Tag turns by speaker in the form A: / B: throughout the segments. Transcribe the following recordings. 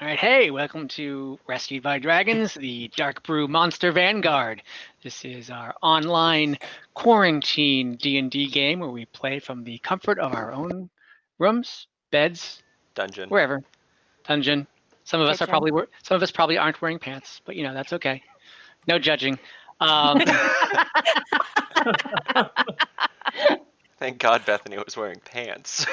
A: All right, hey, welcome to Rescued by Dragons, the Darkbrew Monster Vanguard. This is our online quarantine D&D game where we play from the comfort of our own rooms, beds,
B: Dungeon.
A: wherever. Dungeon. Some of us probably aren't wearing pants, but that's okay. No judging.
B: Thank God Bethany was wearing pants.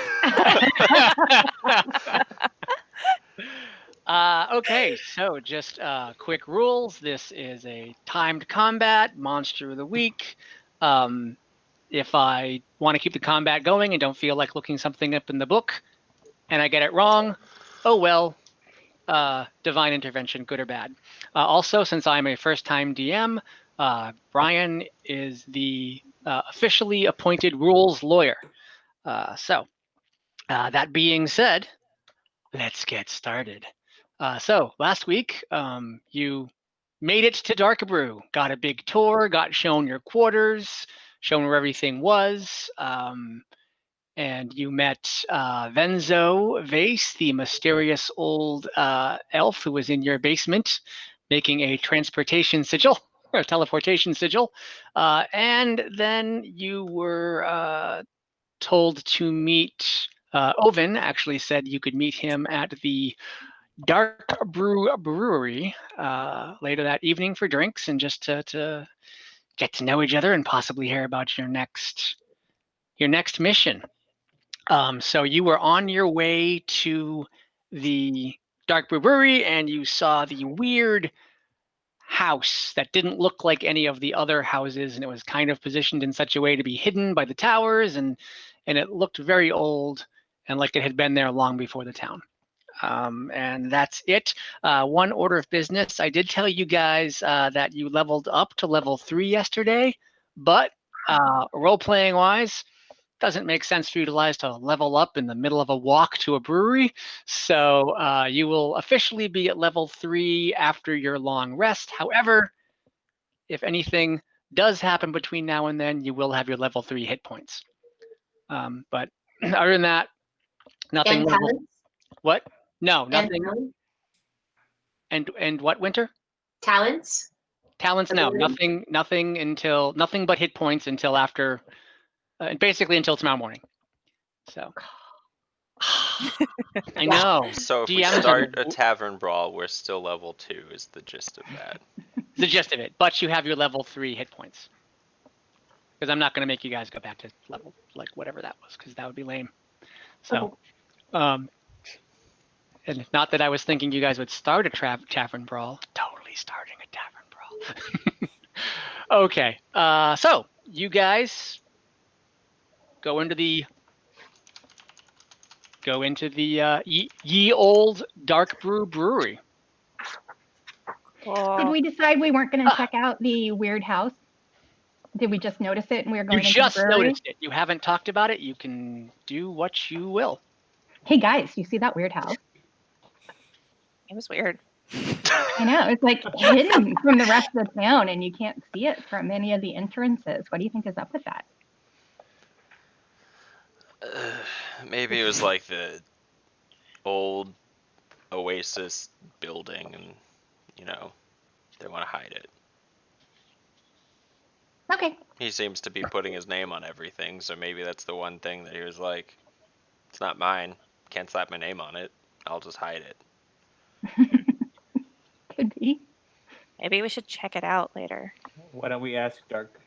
A: Okay, so just quick rules. This is a timed combat, monster of the week. If I want to keep the combat going and don't feel like looking something up in the book and I get it wrong, oh well, divine intervention, good or bad. Also, since I'm a first-time DM, Brian is the officially appointed rules lawyer. So, that being said, let's get started. So last week, you made it to Darkbrew, got a big tour, got shown your quarters, shown where everything was, and you met Venzo Vase, the mysterious old elf who was in your basement, making a transportation sigil, or a teleportation sigil, and then you were told to meet Ovin. Actually said you could meet him at the Darkbrew Brewery later that evening for drinks and just to get to know each other and possibly hear about your next mission. So you were on your way to the Darkbrew Brewery and you saw the weird house that didn't look like any of the other houses, and it was kind of positioned in such a way to be hidden by the towers, and it looked very old and like it had been there long before the town. And that's it. One order of business. I did tell you guys that you leveled up to level 3 yesterday, but role-playing wise, doesn't make sense for you guys to level up in the middle of a walk to a brewery. So you will officially be at level 3 after your long rest. However, if anything does happen between now and then, you will have your level 3 hit points. But other than that, nothing.
C: And talents?
A: What? No, nothing. And what, Winter?
C: Talents?
A: Talents, no, nothing but hit points until after, basically until tomorrow morning. So, I know.
B: So if we start a tavern brawl, we're still level 2 is the gist of that.
A: The gist of it, but you have your level 3 hit points. Because I'm not going to make you guys go back to level, like, whatever that was, because that would be lame. So, and not that I was thinking you guys would start a tavern brawl. Totally starting a tavern brawl. Okay, so you guys go into the ye old Darkbrew Brewery.
D: Did we decide we weren't going to check out the weird house? Did we just notice it and we were going into the brewery?
A: You just noticed it. You haven't talked about it. You can do what you will.
D: Hey guys, you see that weird house?
E: It was weird.
D: I know. It's like hidden from the rest of the town and you can't see it from any of the entrances. What do you think is up with that?
B: Maybe it was like the old Oasis building and, they want to hide it.
D: Okay.
B: He seems to be putting his name on everything, so maybe that's the one thing that he was like, it's not mine. Can't slap my name on it. I'll just hide it.
D: Could be.
E: Maybe we should check it out later.
F: Why don't we ask Dark?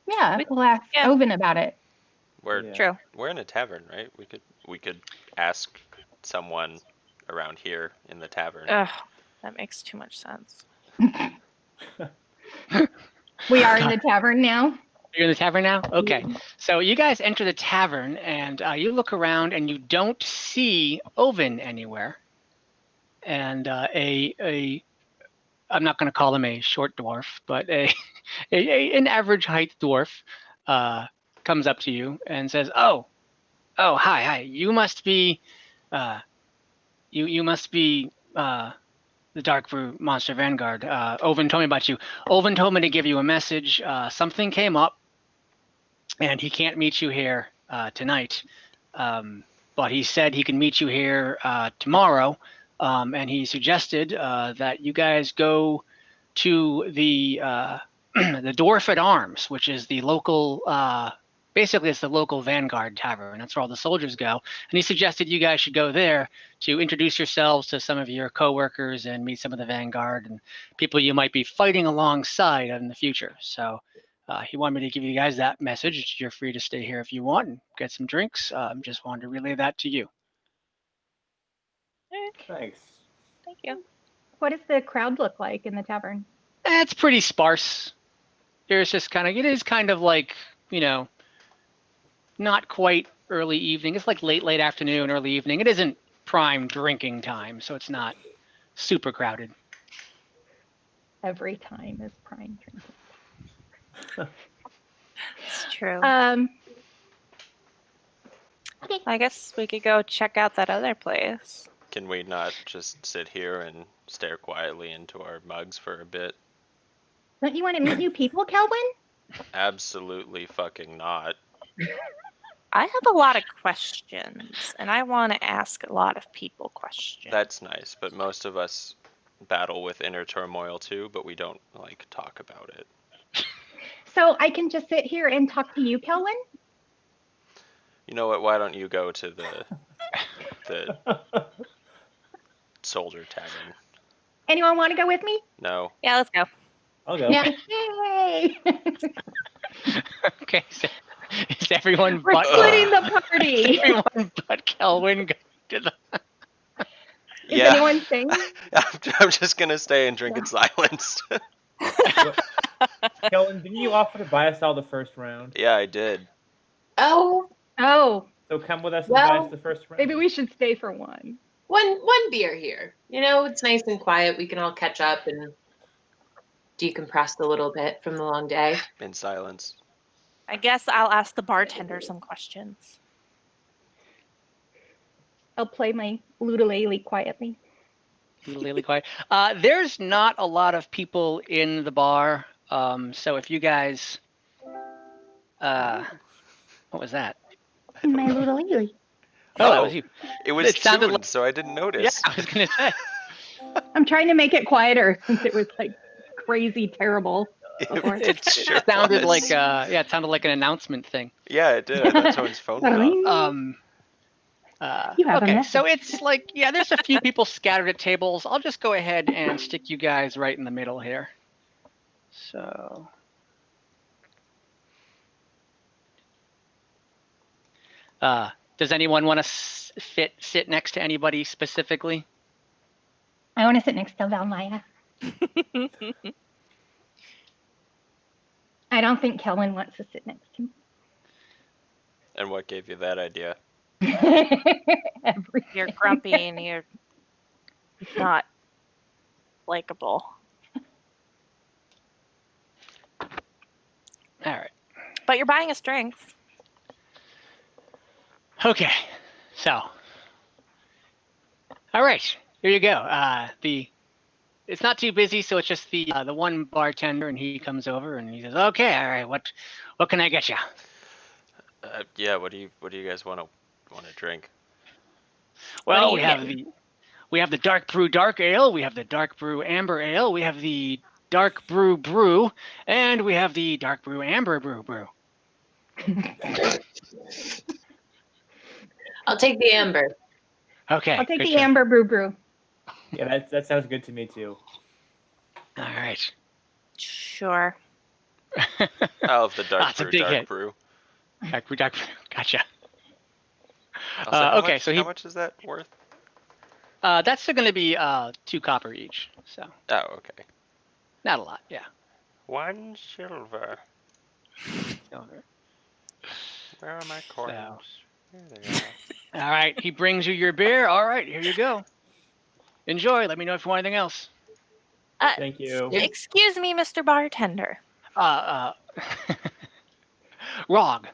D: Yeah, we'll ask Ovin about it.
E: True.
B: We're in a tavern, right? We could ask someone around here in the tavern.
E: Ugh, that makes too much sense.
D: We are in the tavern now.
A: You're in the tavern now? Okay. So you guys enter the tavern and you look around and you don't see Ovin anywhere. And I'm not going to call him a short dwarf, but an average height dwarf comes up to you and says, "Oh, hi. You must be, you must be the Darkbrew Monster Vanguard. Ovin told me about you. Ovin told me to give you a message. Something came up, and he can't meet you here tonight. but he said he can meet you here tomorrow, and he suggested that you guys go to the the Dwarf at Arms, which is the local. Basically, it's the local Vanguard tavern. That's where all the soldiers go. And he suggested you guys should go there to introduce yourselves to some of your coworkers and meet some of the Vanguard and people you might be fighting alongside in the future. So he wanted me to give you guys that message. You're free to stay here if you want and get some drinks. Just wanted to relay that to you.
F: Thanks.
E: Thank you.
D: What does the crowd look like in the tavern?
A: It's pretty sparse. There's just it is kind of like, not quite early evening. It's like late afternoon, early evening. It isn't prime drinking time, so it's not super crowded.
D: Every time is prime drinking.
E: It's true.
D: Okay.
E: I guess we could go check out that other place.
B: Can we not just sit here and stare quietly into our mugs for a bit?
D: Don't you want to meet new people, Kelvin?
B: Absolutely fucking not.
E: I have a lot of questions, and I want to ask a lot of people questions.
B: That's nice, but most of us battle with inner turmoil too, but we don't talk about it.
D: So I can just sit here and talk to you, Kelvin?
B: You know what? Why don't you go to the soldier tavern?
D: Anyone want to go with me?
B: No.
E: Yeah, let's go.
F: I'll go.
D: Yay!
A: Okay, so is everyone
D: We're
A: but
D: splitting the party.
A: everyone but Kelvin go to the
D: Is anyone staying?
B: I'm just gonna stay and drink in silence.
F: Kellen, didn't you offer to buy us all the first round?
B: Yeah, I did.
C: Oh,
F: So come with us and buy us the first round.
D: Maybe we should stay for one.
C: one beer here. It's nice and quiet. We can all catch up and decompress a little bit from the long day.
B: In silence.
E: I guess I'll ask the bartender some questions.
D: I'll play my ukulele quietly.
A: really quiet. There's not a lot of people in the bar, so if you guys, what was that?
D: My ukulele.
A: Oh, that was you.
B: It was
A: It sounded
B: tuned,
A: like-
B: so I didn't
A: Yeah,
B: notice.
A: I was gonna say.
D: I'm trying to make it quieter since it was crazy terrible. Before.
B: It sure
A: Sounded
B: was.
A: like it sounded like an announcement thing.
B: Yeah, it did. I thought someone's phone went off.
D: You have a
A: Okay,
D: message.
A: so it's there's a few people scattered at tables. I'll just go ahead and stick you guys right in the middle here. So. Does anyone want to sit next to anybody specifically?
D: I want to sit next to Valmaya. I don't think Kellen wants to sit next to me.
B: And what gave you that idea?
D: Everything.
E: You're grumpy and you're not likable.
A: All right.
E: But you're buying us drinks.
A: Okay, so. All right, here you go. It's not too busy, so it's just the one bartender, and he comes over and he says, "Okay, all right, what can I get you?"
B: Yeah. What do you guys want to drink?
A: Well,
E: What do you
A: we have the dark brew dark ale, we have the dark brew amber ale, we have the dark brew, and we have the dark brew amber brew.
C: I'll take the amber.
A: Okay.
D: I'll take
A: good
D: the
A: choice.
D: amber brew.
F: Yeah, that sounds good to me too.
A: All right.
E: Sure.
B: I'll have the
A: That's a big hit.
B: dark brew.
A: Dark brew. Gotcha.
B: Also, how
A: okay,
B: much,
A: so
B: how much is that worth?
A: That's going to be 2 copper each, so
B: Oh, okay.
A: not a lot. Yeah.
B: 1 silver. Where are my coins? Here they are.
A: All right. He brings you your beer. All right. Here you go. Enjoy. Let me know if you want anything else.
F: Thank you.
E: Excuse me, Mr. Bartender.
A: Rog.
E: Rog.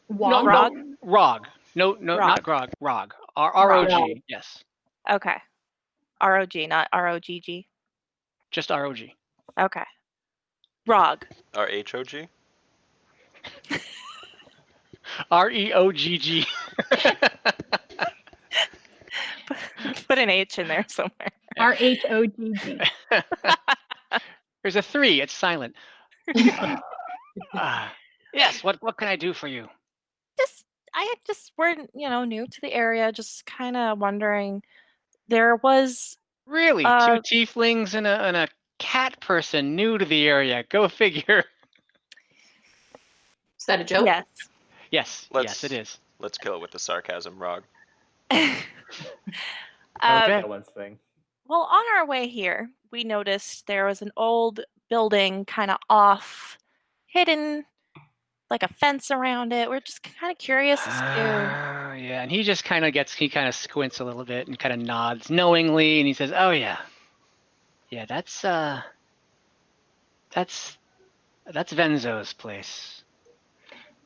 A: No,
E: Rog?
A: no, Rog. No,
E: Rog.
A: not Grog. Rog. R-O-G. Yes.
E: Okay. R-O-G, not R-O-G-G.
A: Just R-O-G.
E: Okay. Rog.
B: Our HOG?
A: REOGG.
E: Put an H in there somewhere.
D: RHOGG.
A: There's a 3. It's silent. Yes. What can I do for you?
E: We're new to the area, just kind of wondering. There was
A: Really? 2 tieflings and a cat person new to the area. Go figure.
C: Is that a joke?
E: yes.
A: Yes.
B: Let's-
A: Yes, it is.
B: Let's kill it with the sarcasm, Rog.
F: That
A: Okay.
F: was Kellen's thing.
E: Well, on our way here, we noticed there was an old building kind of off, hidden, like a fence around it. We're just kind of curious as to.
A: Yeah, and he just kind of squints a little bit and kind of nods knowingly, and he says, "Oh yeah, yeah, that's Venzo's place.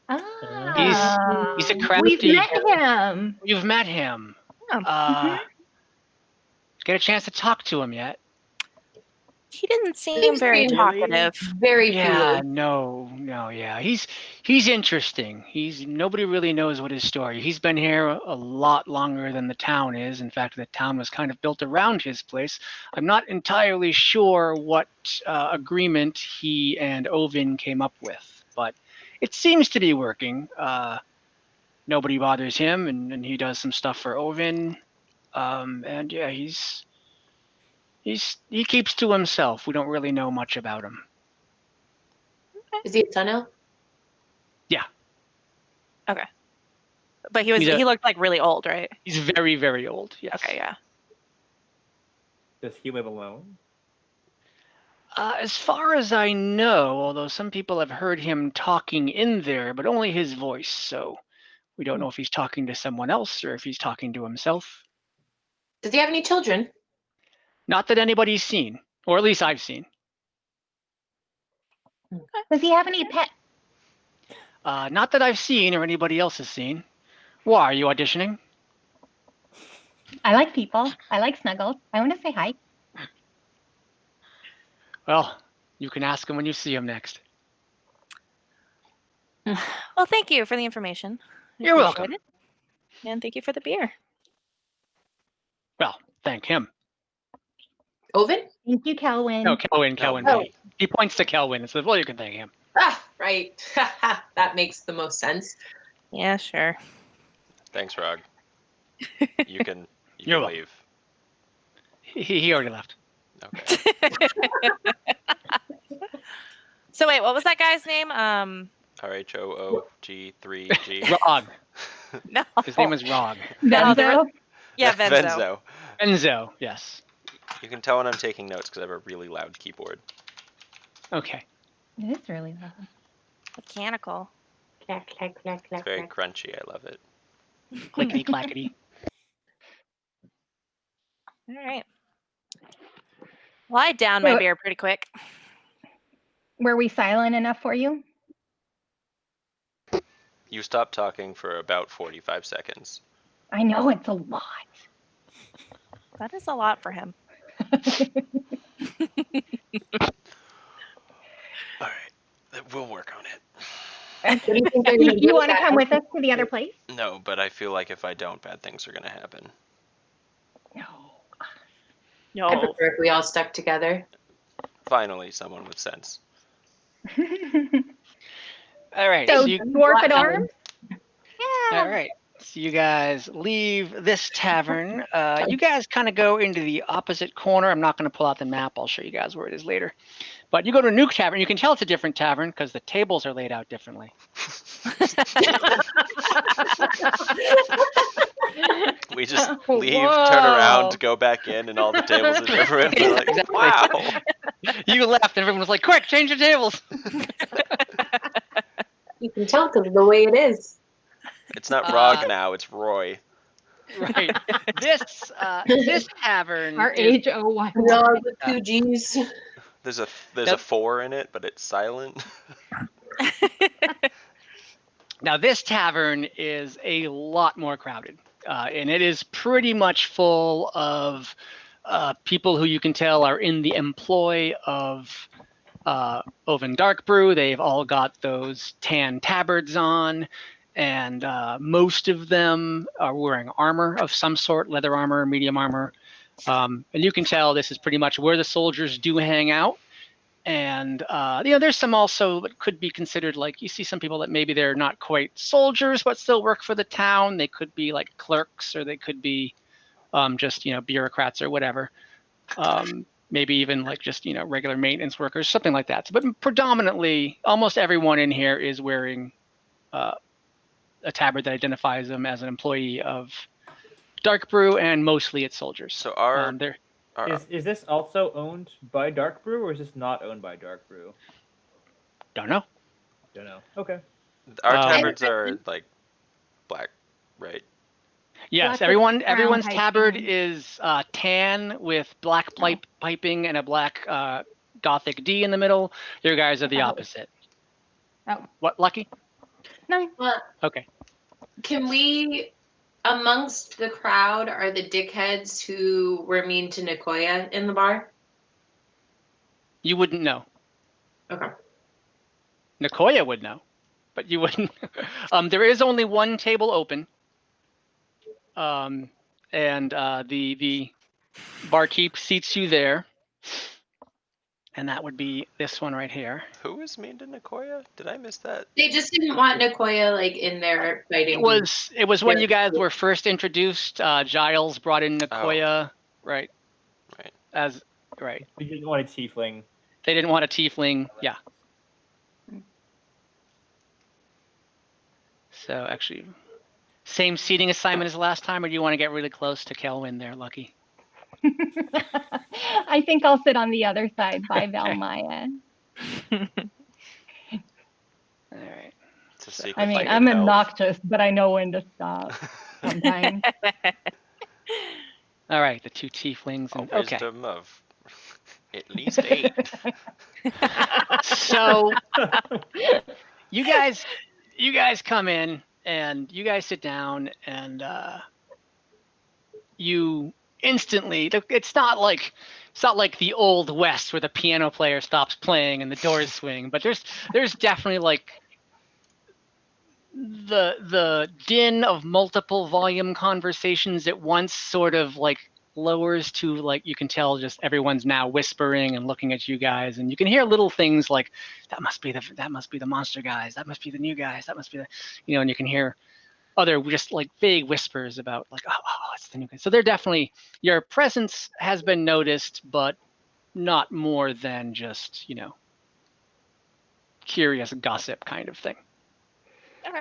A: He's a crafty.
D: We've met him.
A: You've met him.
E: Yeah.
A: Get a chance to talk to him yet?
E: He didn't seem very talkative.
C: Very
A: Yeah,
C: few.
A: no, yeah. He's interesting. Nobody really knows what his story. He's been here a lot longer than the town is. In fact, the town was kind of built around his place. I'm not entirely sure what agreement he and Ovin came up with, but it seems to be working. Nobody bothers him, and he does some stuff for Ovin. And yeah, he keeps to himself. We don't really know much about him.
C: Is he a son elf?
E: But he looked like really old, right?
A: He's very, very old. Yes.
E: Okay, yeah.
F: Does he live alone?
A: As far as I know, although some people have heard him talking in there, but only his voice, so we don't know if he's talking to someone else or if he's talking to himself.
C: Does he have any children?
A: Not that anybody's seen, or at least I've seen.
D: Does he have any pets?
A: Not that I've seen or anybody else has seen. Why, are you auditioning?
D: I like people. I like snuggles. I want to say hi.
A: Well, you can ask him when you see him next.
E: Well, thank you for the information. I
A: You're
E: appreciate
A: welcome.
E: it. And thank you for the beer.
A: Well, thank him.
C: Ovin?
D: Thank you, Kelwin.
A: No, Kelwin.
C: Oh.
A: He points to Kelwin and says, well, you can thank him.
C: Ah, right. That makes the most sense.
E: Yeah, sure.
B: Thanks, Rog. You can
A: You're welcome.
B: leave.
A: He already left.
B: Okay.
E: So wait, what was that guy's name?
B: RHOOG3G.
A: Rog.
E: No.
A: His name is Rog.
D: Venzo.
E: Yeah, Venzo.
A: Enzo, yes.
B: You can tell when I'm taking notes because I have a really loud keyboard.
A: Okay.
D: It is really loud.
E: Mechanical.
C: Clack, clack, clack,
B: It's
C: clack,
B: very
C: clack.
B: crunchy. I love it.
A: Clickety clackety.
E: All right. Well, I downed my
D: So-
E: beer pretty quick.
D: Were we silent enough for you?
B: You stopped talking for about 45 seconds.
D: I know it's a lot.
E: That is a lot for him.
B: All right. We'll work on it.
C: What do you think they're gonna do
D: You
C: with
D: want to
C: that?
D: come with us to the other place?
B: No, but I feel like if I don't, bad things are going to happen.
D: No.
E: No.
C: I prefer if we all stuck together.
B: Finally, someone with sense.
A: All right.
D: So
A: So you,
D: dwarf at arms?
A: all right. So you guys leave this tavern. You guys kind of go into the opposite corner. I'm not going to pull out the map. I'll show you guys where it is later. But you go to a new tavern. You can tell it's a different tavern because the tables are laid out differently.
B: We just
D: Oh,
B: leave, turn
D: whoa.
B: around, go back in, and all the tables are different. We're like,
A: Exactly.
B: wow.
A: You left, and everyone was like, "Quick, change the tables!"
C: You can tell because of the way it is.
B: It's not Rog now, it's Roy.
A: Right. This tavern. is-
D: RHOY.
C: Rog with 2 G's.
B: There's a
A: Yep.
B: 4 in it, but it's silent.
A: Now, this tavern is a lot more crowded, and it is pretty much full of people who you can tell are in the employ of Ovin Darkbrew. They've all got those tan tabards on, and most of them are wearing armor of some sort, leather armor, medium armor. And you can tell this is pretty much where the soldiers do hang out. And there's some also that could be considered like, you see some people that maybe they're not quite soldiers but still work for the town. They could be like clerks, or they could be just bureaucrats or whatever. Maybe even like just regular maintenance workers, something like that. But predominantly, almost everyone in here is wearing a tabard that identifies them as an employee of Darkbrew, and mostly it's soldiers.
B: So
F: Is this also owned by Darkbrew, or is this not owned by Darkbrew?
A: Don't know.
F: Don't know. Okay.
B: our tabards are like black, right?
A: Yes,
D: Black with brown
A: everyone's tabard
D: piping.
A: is tan with black piping and a black Gothic D in the middle. Your guys are the
D: Oh.
A: opposite.
D: Oh.
A: What, Lucky?
D: No.
C: Well,
A: Okay.
C: can we, amongst the crowd, are the dickheads who were mean to Nicoya in the bar?
A: You wouldn't know.
C: Okay.
A: Nicoya would know, but you wouldn't. There is only one table open. And the barkeep seats you there. And that would be this one right here.
B: Who was mean to Nicoya? Did I miss that?
C: They just didn't want Nicoya like in there fighting.
A: It was when you guys were first introduced. Giles brought in Nicoya, right?
B: Right.
A: Right.
F: We didn't want a tiefling.
A: They didn't want a tiefling. Yeah. So actually, same seating assignment as last time, or do you want to get really close to Kelwyn there, Lucky?
D: I think I'll sit on the other side by Valmaya.
A: All right.
B: It's a secret
D: I mean,
B: fight
D: I'm
B: with elves.
D: obnoxious, but I know when to stop sometimes.
A: All right, the two tieflings.
B: A
A: And, okay.
B: wisdom of at least 8.
A: So you guys come in and you guys sit down, and you instantly, it's not like the old West where the piano player stops playing and the doors swing, but there's definitely like the din of multiple volume conversations at once sort of like lowers to, like, you can tell just everyone's now whispering and looking at you guys, and you can hear little things like that must be the monster guys, that must be the new guys, that must be the and you can hear other just like vague whispers about like oh it's the new guys. So they're definitely, your presence has been noticed, but not more than just curious gossip kind of thing.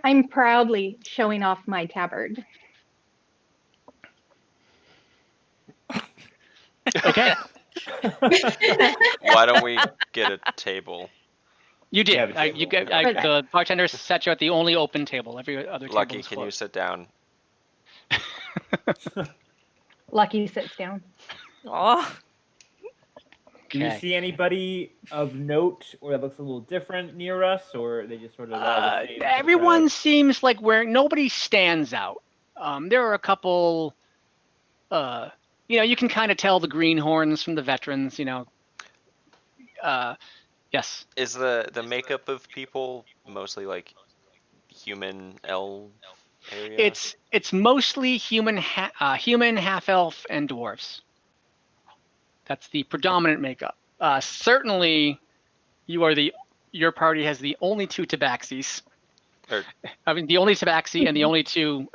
D: I'm proudly showing off my tabard.
A: Okay.
B: Why don't we get a table?
A: You did.
F: Yeah, the table.
A: The bartender sat you at the only open table. Every other table
B: Lucky,
A: was
B: can you
A: closed.
B: sit down?
D: Lucky sits down.
E: Oh,
F: Do you
A: Okay.
F: see anybody of note or that looks a little different near us, or are they just sort of all the same?
A: Everyone seems like nobody stands out. There are a couple. You can kind of tell the greenhorns from the veterans. Yes.
B: Is the makeup of people mostly like human elf area?
A: It's mostly human, half elf, and dwarves. That's the predominant makeup. Certainly, your party has the only 2 tabaxis. The only tabaxi and the only 2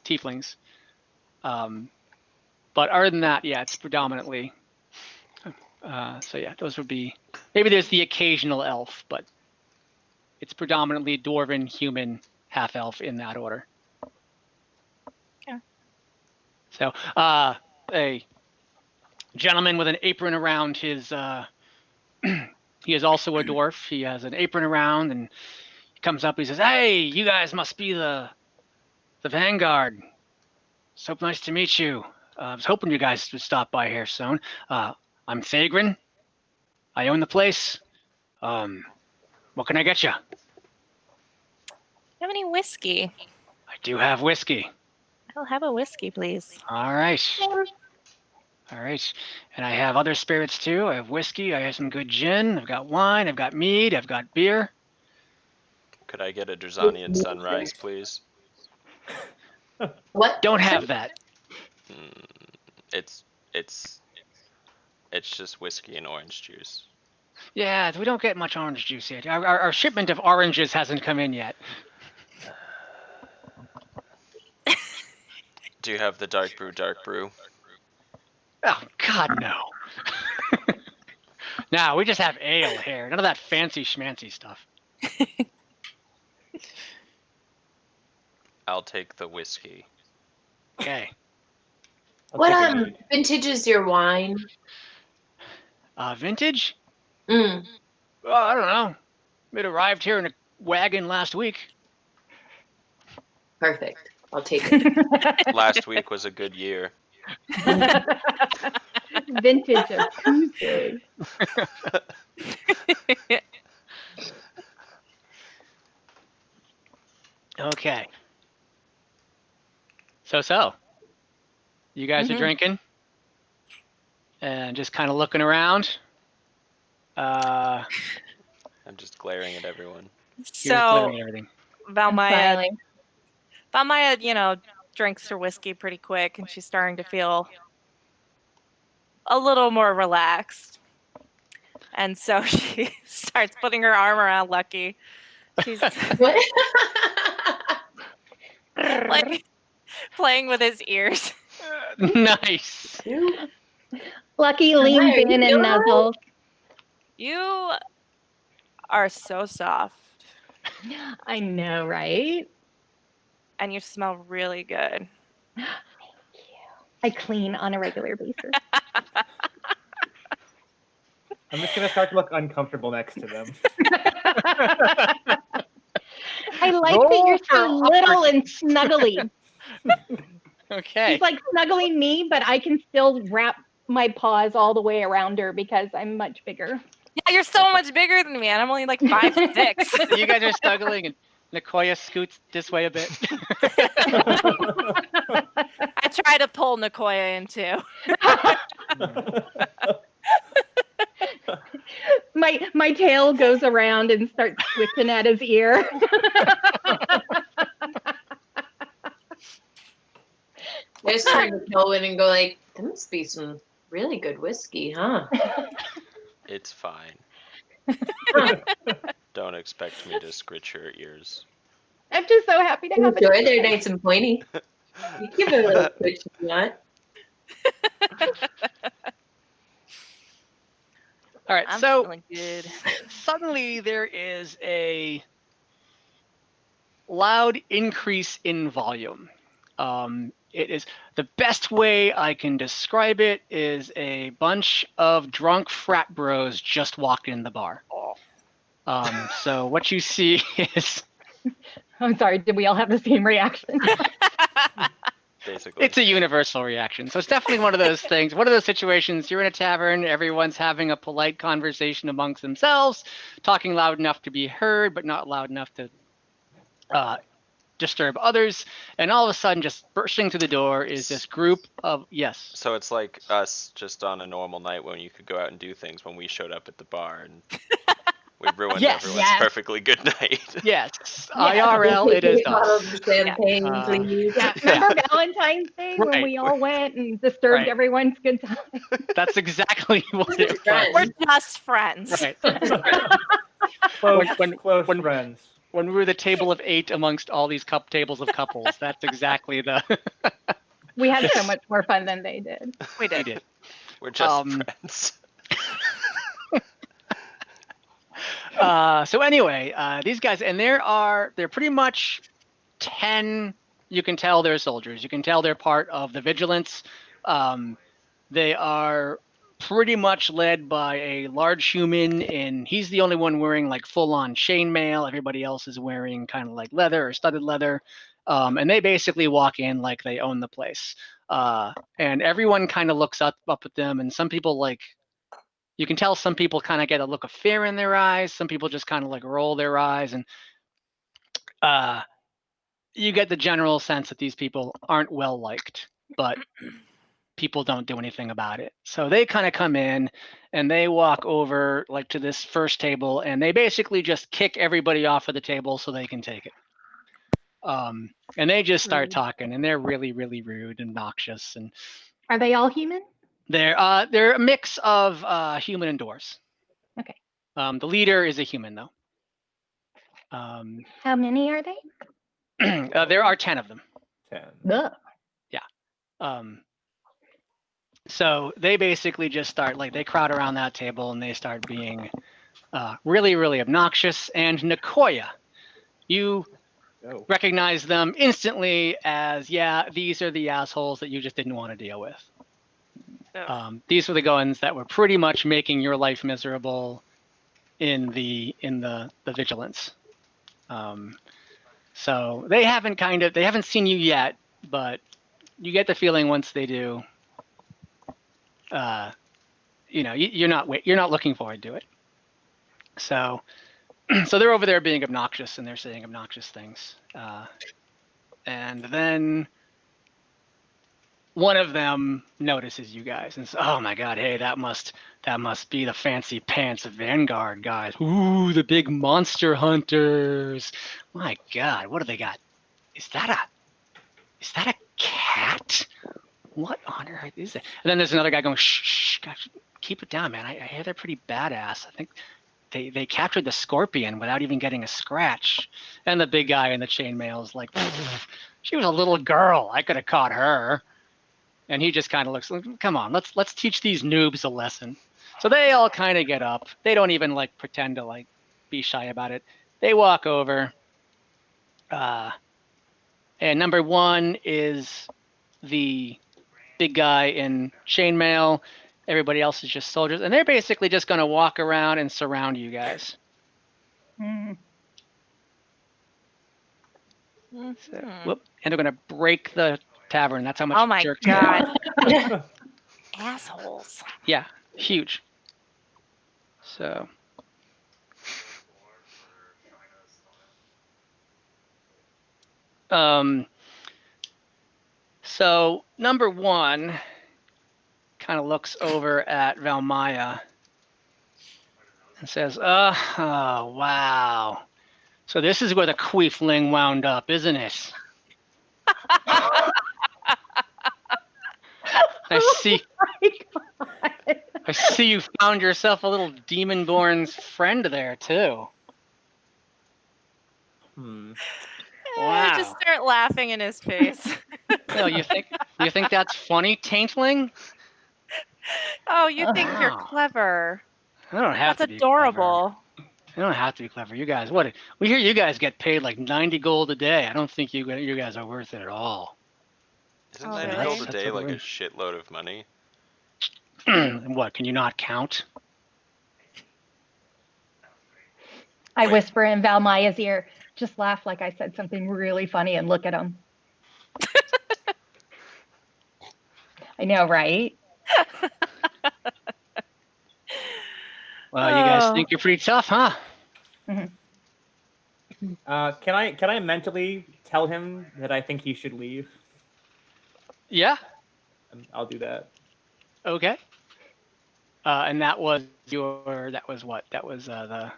A: tieflings. But other than that, yeah, it's predominantly. So yeah, those would be. Maybe there's the occasional elf, but it's predominantly dwarven, human, half elf in that order.
E: Yeah.
A: So a gentleman with an apron around his. He is also a dwarf. He has an apron around, and he comes up. He says, "Hey, you guys must be the Vanguard. So nice to meet you. I was hoping you guys would stop by here soon. I'm Thagrin. I own the place. What can I get you?"
E: have any whiskey?
A: I do have whiskey.
E: I'll have a whiskey, please.
A: All right. All right. And I have other spirits too. I have whiskey. I have some good gin. I've got wine. I've got mead. I've got beer.
B: Could I get a Drazanian sunrise, please?
C: What?
A: Don't have that.
B: It's just whiskey and orange juice.
A: Yeah, we don't get much orange juice yet. Our shipment of oranges hasn't come in yet.
B: Do you have the dark brew?
A: Oh, God, no. No, we just have ale here. None of that fancy schmancy stuff.
B: I'll take the whiskey.
A: Okay.
F: I'll
C: What
F: take a-
C: vintage is your wine?
A: Vintage?
C: Mm.
A: Well, I don't know. It arrived here in a wagon last week.
C: Perfect. I'll take it.
B: Last week was a good year.
D: Vintage of Tuesday.
A: Okay. So. You guys are
E: Mhm.
A: drinking? And just kind of looking around?
B: I'm just glaring at everyone.
A: You're just
E: So
A: glaring at everything.
E: Valmaya, drinks her whiskey pretty quick, and she's starting to feel a little more relaxed. And so she starts putting her arm around Lucky. She's
C: What?
E: like playing with his ears.
A: Nice.
D: Lucky leans
C: Hi,
D: in and
C: you alright?
D: nuzzles.
E: You are so soft,
D: I know, right?
E: and you smell really good.
D: Thank you. I clean on a regular basis.
F: I'm just gonna start to look uncomfortable next to them.
D: I like
A: Roll
D: that you're
A: for
D: so little and snuggly.
A: Okay.
D: He's like snuggling me, but I can still wrap my paws all the way around her because I'm much bigger.
E: Yeah, you're so much bigger than me, and I'm only like 5'6".
A: You guys are snuggling, and Nicoya scoots this way a bit.
E: I try to pull Nicoya in too.
D: My tail goes around and starts switching at his ear.
C: I just turn to Kelvin and go like, that must be some really good whiskey, huh?
B: It's fine. Don't expect me to scritch your ears.
D: I'm just so happy to have
C: Enjoy,
D: it.
C: they're nice and pointy. You give it a little twitch if you want.
A: All right,
E: I'm
A: so
E: feeling good.
A: suddenly there is a loud increase in volume. It is the best way I can describe it is a bunch of drunk frat bros just walked in the bar. So what you see is
D: I'm sorry, did we all have the same reaction?
B: Basically.
A: it's a universal reaction. So it's definitely one of those things, one of those situations. You're in a tavern, everyone's having a polite conversation amongst themselves, talking loud enough to be heard, but not loud enough to disturb others. And all of a sudden, just bursting through the door is this group of, yes.
B: So it's like us just on a normal night when you could go out and do things when we showed up at the bar and we ruined
A: Yes.
B: everyone's
D: Yes.
B: perfectly good night.
A: Yes,
D: Yeah.
A: IRL, it is
C: Bottles
A: us.
C: of champagne,
A: Yeah.
C: please.
D: Yeah, remember Valentine's Day when
A: Right.
D: we all went and disturbed
A: Right.
D: everyone's good time?
A: That's exactly what it
C: Friends.
A: was.
E: We're just friends.
A: Right.
F: Close,
A: When-
F: close
A: when-
F: friends.
A: When we were the table of 8 amongst all these tables of couples, that's exactly the
D: We had so much more fun than they did.
E: We
A: we
E: did.
A: did.
B: We're just
A: Um,
B: friends.
A: So anyway, these guys, and they're pretty much 10. You can tell they're soldiers. You can tell they're part of the vigilance. They are pretty much led by a large human, and he's the only one wearing like full-on chainmail. Everybody else is wearing kind of like leather or studded leather, and they basically walk in like they own the place. And everyone kind of looks up at them, and some people like. You can tell some people kind of get a look of fear in their eyes. Some people just kind of like roll their eyes, and you get the general sense that these people aren't well liked. But people don't do anything about it. So they kind of come in and they walk over like to this first table and they basically just kick everybody off of the table so they can take it. And they just start
C: Rude.
A: talking and they're really, really rude and obnoxious. And
D: Are they all human?
A: they're a mix of human and dwarves.
D: Okay.
A: The leader is a human though.
D: How many are they?
A: There are 10 of them.
F: 10.
D: Ugh.
A: So they basically just start like they crowd around that table and they start being really, really obnoxious. And Nicoya, you
F: Oh.
A: recognize them instantly as, yeah, these are the assholes that you just didn't want to deal with.
E: Ugh.
A: These were the guns that were pretty much making your life miserable in the vigilance. So they haven't seen you yet, but you get the feeling once they do, you're not looking forward to it. So they're over there being obnoxious and they're saying obnoxious things. And then one of them notices you guys and says, "Oh my God, hey, that must be the fancy pants Vanguard guys. Ooh, the big monster hunters. My God, what do they got? Is that a cat? What on earth is it?" And then there's another guy going, "Shh, gosh, keep it down, man. I hear they're pretty badass. I think they captured the scorpion without even getting a scratch." And the big guy in the chainmail is like, "She was a little girl. I could have caught her." And he just kind of looks, "Come on, let's teach these noobs a lesson." So they all kind of get up. They don't even like pretend to like be shy about it. They walk over. And number one is the big guy in chainmail. Everybody else is just soldiers, and they're basically just going to walk around and surround you guys.
D: Mm.
A: So,
E: Mhm.
A: whoop, and they're going to break the tavern. That's how much
E: Oh my
A: jerks they are.
E: God. Assholes.
A: Yeah, huge. So, so number one kind of looks over at Valmaya and says, "Oh, wow. So this is where the queefling wound up, isn't it? I see.
D: My God.
A: I see you found yourself a little demon-born's friend there too. Wow.
E: Just start laughing in his face.
A: No, you think that's funny, Taintling?
E: Oh, you think you're
A: Wow.
E: clever.
A: I don't have
E: That's
A: to be clever.
E: adorable.
A: I don't have to be clever. You guys, what? We hear you guys get paid like 90 gold a day. I don't think you guys are worth it at all.
B: Isn't
E: Oh,
B: 90
E: really?
B: gold a
A: That's
B: day
A: what
B: like a
A: we're-
B: shitload of money?
A: What? Can you not count?
D: I
B: Wait.
D: whisper in Valmaya's ear, just laugh like I said something really funny and look at him. I know, right?
A: Well, you guys
E: Oh.
A: think you're pretty tough, huh?
F: Can I mentally tell him that I think he should leave?
A: Yeah.
F: I'll do that.
A: Okay. And that was what? That was the.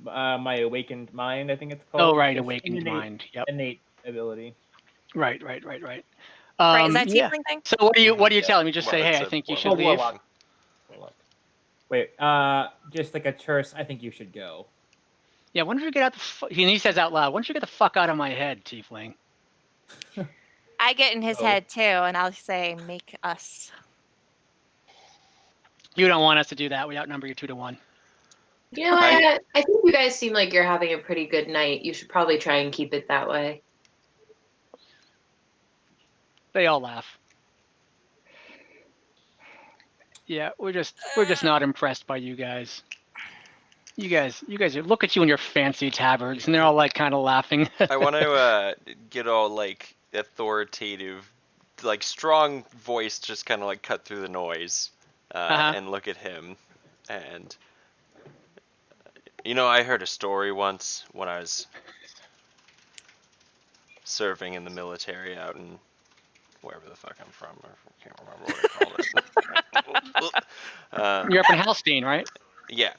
F: My awakened mind, I think it's
A: Oh,
F: called.
A: right,
F: It's
A: awakened
F: innate,
A: mind. Yep.
F: innate ability.
A: Right.
E: Right, is that
A: Yeah.
E: tiefling thing?
A: So what do you
F: Yeah.
A: tell him? You just
B: Well,
A: say, "Hey,
B: it's
A: I
B: a
A: think you
B: warlock.
A: should leave."
F: Warlock. Wait, just like a terse, I think you should go.
A: Yeah. When did you get out and he says out loud, "When did you get the fuck out of my head, Tiefling?"
E: I get in his
F: Oh.
E: head too, and I'll say, "Make us."
A: You don't want us to do that. We outnumber you 2-1.
C: You know, I think you guys seem like you're having a pretty good night. You should probably try and keep it that way.
A: They all laugh. Yeah, we're just not impressed by you guys. You guys look at you in your fancy tabards, and they're all like kind of laughing.
B: I want to get all like authoritative, like strong voice, just kind of like cut through the noise, and look at him. And I heard a story once when I was serving in the military out in wherever the fuck I'm from. I can't remember what I called it.
A: You're up in Halstein, right?
B: Yeah,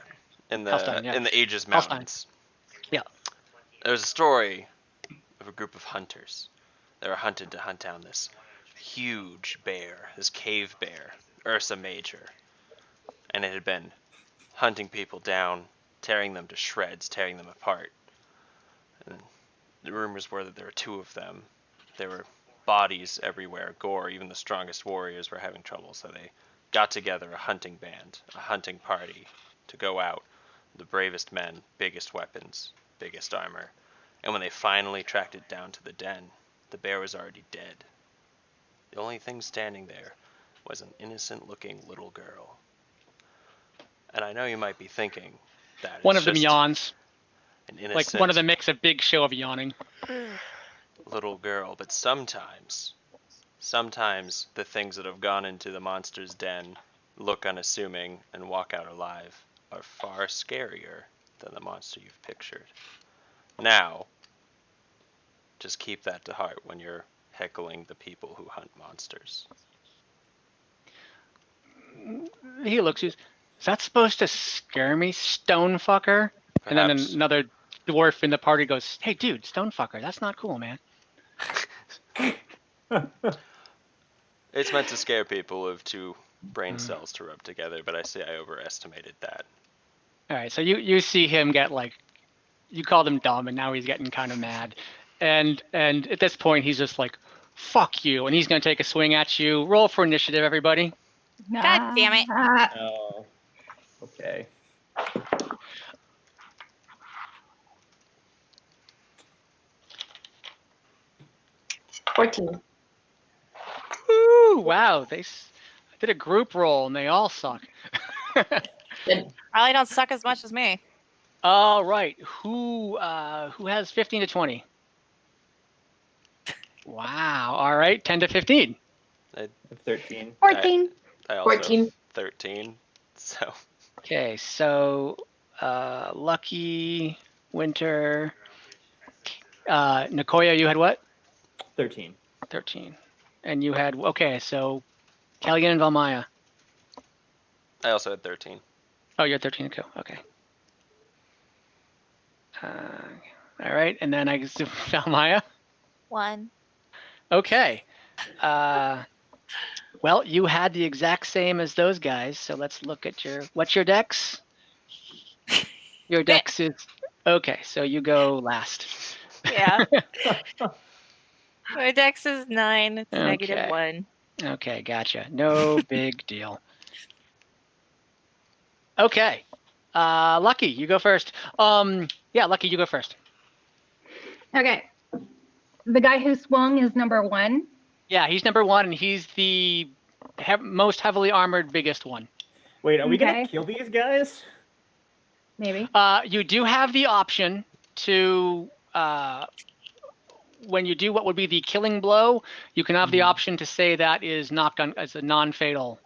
A: Halstein, yeah.
B: in the Aegis
A: Halstein.
B: Mountains.
A: Yeah.
B: There's a story of a group of hunters. They were hunted to hunt down this huge bear, this cave bear, Ursa Major, and it had been hunting people down, tearing them to shreds, tearing them apart. And the rumors were that there were 2 of them. There were bodies everywhere, gore. Even the strongest warriors were having trouble, so they got together a hunting band, a hunting party, to go out. The bravest men, biggest weapons, biggest armor. And when they finally tracked it down to the den, the bear was already dead. The only thing standing there was an innocent-looking little girl. And I know you might be thinking that
A: One
B: it's
A: of them
B: just
A: yawns.
B: an
A: Like
B: innocent
A: one of them makes a big show of yawning.
B: little girl, but sometimes the things that have gone into the monster's den, look unassuming, and walk out alive are far scarier than the monster you've pictured. Now, just keep that to heart when you're heckling the people who hunt monsters.
A: He looks. Is that supposed to scare me, stone fucker? And then
B: Perhaps
A: another dwarf in the party goes, "Hey, dude, stone fucker. That's not cool, man."
B: it's meant to scare people who have 2 brain cells to rub together, but I say I overestimated that.
A: All right, so you see him get like, you called him dumb, and now he's getting kind of mad, and at this point he's just like, "Fuck you," and he's gonna take a swing at you. Roll for initiative, everybody.
E: God damn it.
F: Oh. Okay.
C: $14.
A: Ooh, wow, they did a group roll and they all suck.
C: Good.
E: Probably don't suck as much as me.
A: All right, who has 15 to 20? Wow. All right, 10 to 15.
F: 13.
D: 14.
B: I also
C: 14.
B: 13, so
A: Okay, so Lucky, Winter, Nicoya, you had what?
F: 13.
A: 13. And you had, okay, so Callian and Valmaya.
B: I also had 13.
A: Oh, you're 13 too. Okay. All right, and then I guess Valmaya.
E: 1.
A: Okay. Well, you had the exact same as those guys, so let's look at what's your dex? Your dex is, okay, so you go last.
E: Yeah. My dex is 9. It's
A: Okay.
E: -1.
A: Okay, gotcha. No big deal. Okay. Lucky, you go first. Yeah, Lucky, you go first.
D: Okay. The guy who swung is number 1.
A: Yeah, he's number 1, and he's the most heavily armored, biggest one.
F: Wait, are we gonna
D: Okay.
F: kill these guys?
D: Maybe.
A: You do have the option to, when you do what would be the killing blow, you can have the option to say that is knocked on as a non-fatal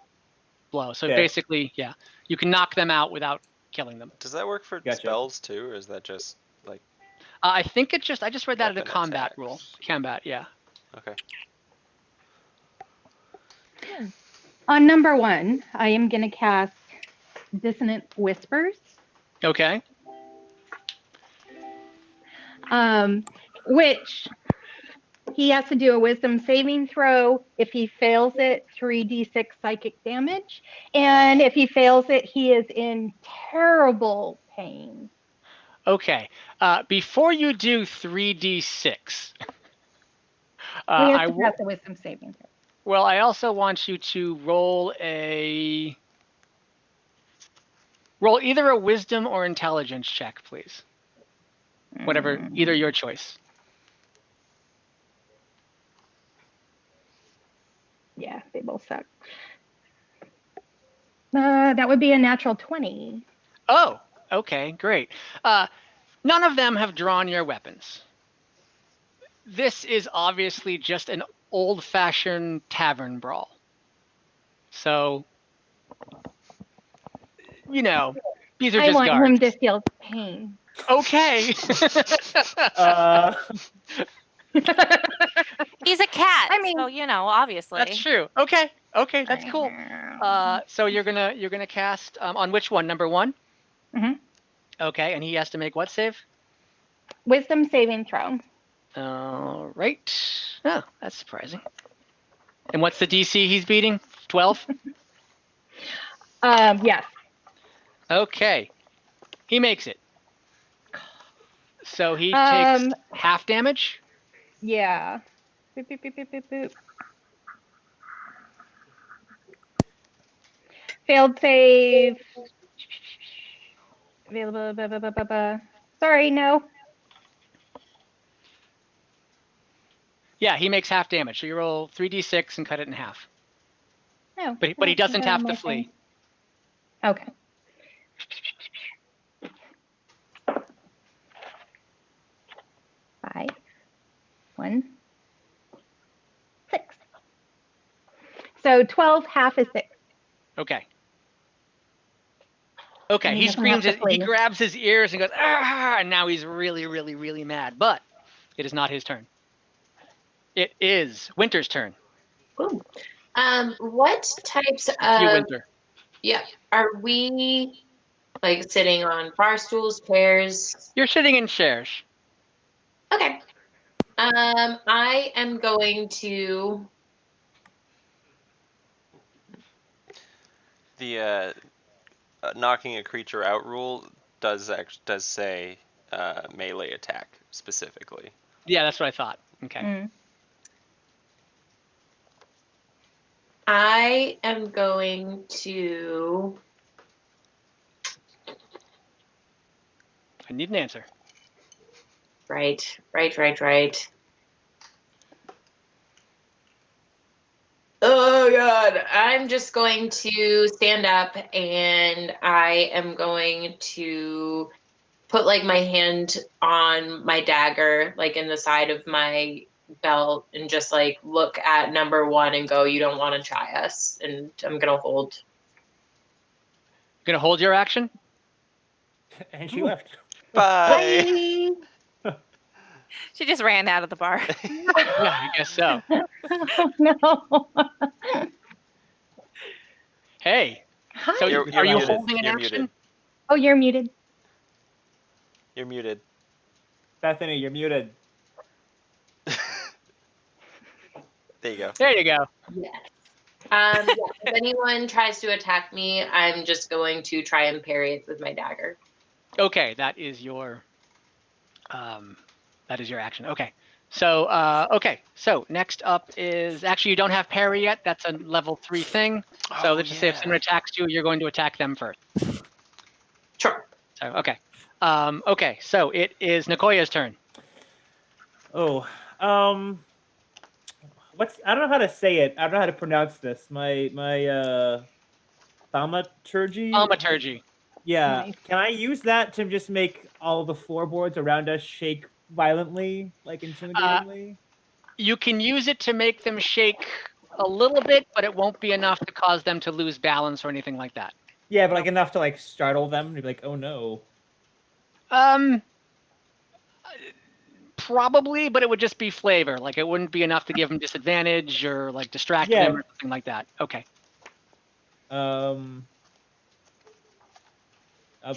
A: blow. So
F: Okay.
A: basically, yeah, you can knock them out without killing them.
B: Does that work for
F: Gotcha.
B: spells too, or is that just like
A: I think I just read that in a
B: weapon
A: combat
B: attacks?
A: rule. Combat, yeah.
B: Okay.
D: On number 1, I am going to cast Dissonant Whispers,
A: Okay.
D: which he has to do a wisdom saving throw. If he fails it, 3d6 psychic damage. And if he fails it, he is in terrible pain.
A: Okay. Before you do 3d6,
D: He
A: I
D: has to pass a wisdom saving throw.
A: well, I also want you to roll either a wisdom or intelligence check, please. Whatever, either your choice.
D: Yeah, they both suck. That would be a natural 20.
A: Oh, okay, great. None of them have drawn your weapons. This is obviously just an old-fashioned tavern brawl. So, these are
D: I
A: just
D: want
A: guards.
D: him to feel pain.
A: Okay.
E: He's a cat,
D: I mean-
E: so obviously.
A: That's true. Okay, that's cool. So you're gonna cast on which one? Number 1.
D: Mhm.
A: Okay, and he has to make what save?
D: Wisdom saving throw.
A: All right. Oh, that's surprising. And what's the DC he's beating? 12.
D: Yes.
A: Okay, he makes it. So he takes half damage.
D: Yeah. Boop, boop, boop, boop, boop, boop. Failed save. Available. Blah, blah, blah, blah, blah. Sorry, no.
A: Yeah, he makes half damage. So you roll 3d6 and cut it in half.
D: No.
A: But he
D: I don't
A: doesn't
D: that
A: have
D: on
A: to
D: my
A: flee.
D: thing. Okay. Five. 1. 6. So 12, half is 6.
A: Okay. Okay,
D: And
A: he
D: doesn't have
A: screams,
D: to
A: he
D: flee.
A: grabs his ears and goes, ah, and now he's really, really, really mad. But it is not his turn. It is Winter's turn.
C: Ooh. What types
A: It's you,
C: of
A: Winter.
C: are we like sitting on bar stools, chairs?
A: You're sitting in chairs.
C: Okay. I am going to
B: The knocking a creature out rule does say melee attack specifically.
A: Yeah, that's what I thought. Okay.
D: Mm.
C: I am going to
A: I need an answer.
C: right. Oh God, I'm just going to stand up and I am going to put like my hand on my dagger, like in the side of my belt, and just like look at number 1 and go, "You don't want to try us." And I'm gonna hold.
A: You're gonna hold your action?
F: And she left.
B: Bye.
D: Bye.
E: She just ran out of the bar.
A: Yeah, I guess so.
D: Oh, no.
A: Hey,
D: Hi.
A: so
B: You're
A: are you
B: muted.
A: holding an
B: You're
A: action?
B: muted.
D: Oh, you're muted.
B: You're muted.
F: Bethany, you're muted.
B: There you go.
A: There you go.
C: Yes. Yeah, if anyone tries to attack me, I'm just going to try and parry it with my dagger.
A: Okay, that is your action. Okay. So next up is actually you don't have parry yet. That's a level 3 thing. So let's just say if someone attacks you, you're going to attack them first.
C: Sure.
A: So okay. Okay, so it is Nikoya's turn.
F: Oh, I don't know how to say it. I don't know how to pronounce this. My thaumaturgy.
A: Thaumaturgy.
F: Yeah.
D: Nice.
F: Can I use that to just make all the floorboards around us shake violently, like intimidatingly?
A: You can use it to make them shake a little bit, but it won't be enough to cause them to lose balance or anything like that.
F: Yeah, but like enough to like startle them and be like, "Oh no."
A: Probably, but it would just be flavor. Like it wouldn't be enough to give them disadvantage or like distract
F: Yeah.
A: them or something like that. Okay.
F: I'm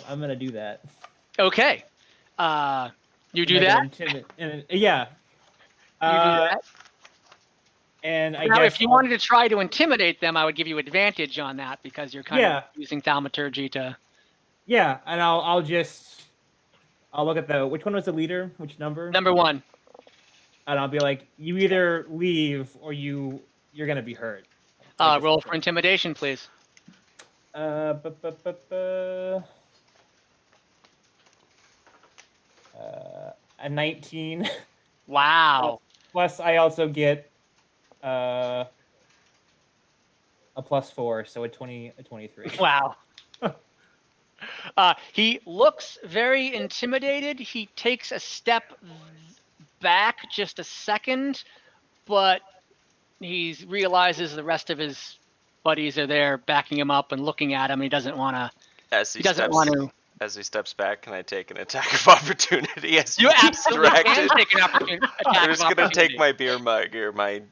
F: gonna do that.
A: Okay. You do that?
F: Yeah.
A: You do that?
F: And I
A: Now,
F: guess
A: if you wanted to try to intimidate them, I would give you advantage on that because you're kind of using thaumaturgy to.
F: Yeah, and I'll look at which one was the leader, which number?
A: Number 1.
F: And I'll be like, you either leave or you're gonna be hurt.
A: Roll for intimidation, please.
F: A 19.
A: Wow.
F: Plus, I also get a +4, so a 23.
A: Wow. He looks very intimidated. He takes a step back just a second, but he realizes the rest of his buddies are there backing him up and looking at him. He doesn't want to.
B: As
A: He doesn't want to
B: As he steps back, can I take an attack of opportunity as
A: You
B: he keeps
A: absolutely can
B: directed?
A: take an opportunity.
B: I'm just gonna take my beer mug or my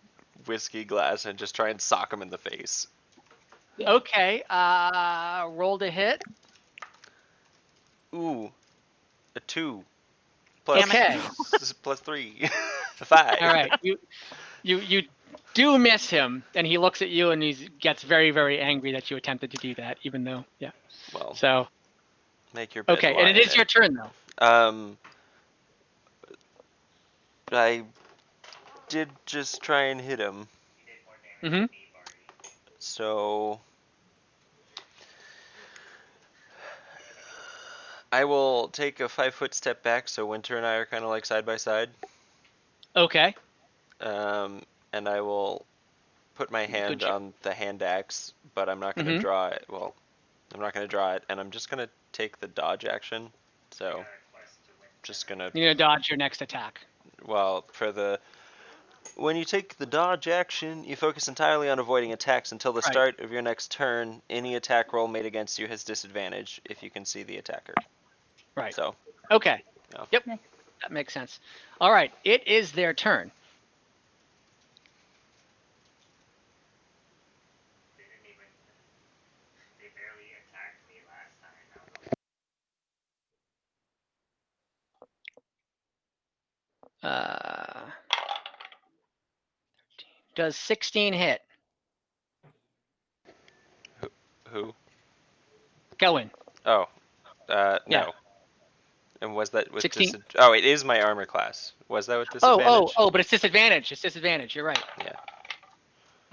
B: whiskey glass and just try and sock him in the face.
A: Okay. Roll to hit.
B: Ooh, a 2. Plus,
A: Okay.
B: plus 3. A 5.
A: All right. You do miss him, and he looks at you, and he gets very, very angry that you attempted to do that, even though, yeah.
B: Well,
A: So.
B: make your bed.
A: Okay,
B: lie
A: and it is
B: in
A: your turn though.
B: I did just try and hit him.
A: Mm-hmm.
B: So I will take a 5-foot step back so Winter and I are kind of like side by side.
A: Okay.
B: And I will put my hand on the hand axe, but I'm not going to draw it. Well, I'm not going to draw it, and I'm just going to take the dodge action. So just going to...
A: You're going to dodge your next attack.
B: Well, when you take the dodge action, you focus entirely on avoiding attacks until the start of your next turn. Any attack roll made against you has disadvantage if you can see the attacker.
A: Right.
B: So.
A: Okay.
B: No.
A: Yep. That makes sense. All right. It is their turn. Does 16 hit?
B: Who?
A: Going.
B: Oh.
A: Yeah.
B: No. And was that with
A: 16?
B: Oh, it is my armor class. Was that with disadvantage?
A: Oh, but it's disadvantage. It's disadvantage. You're right.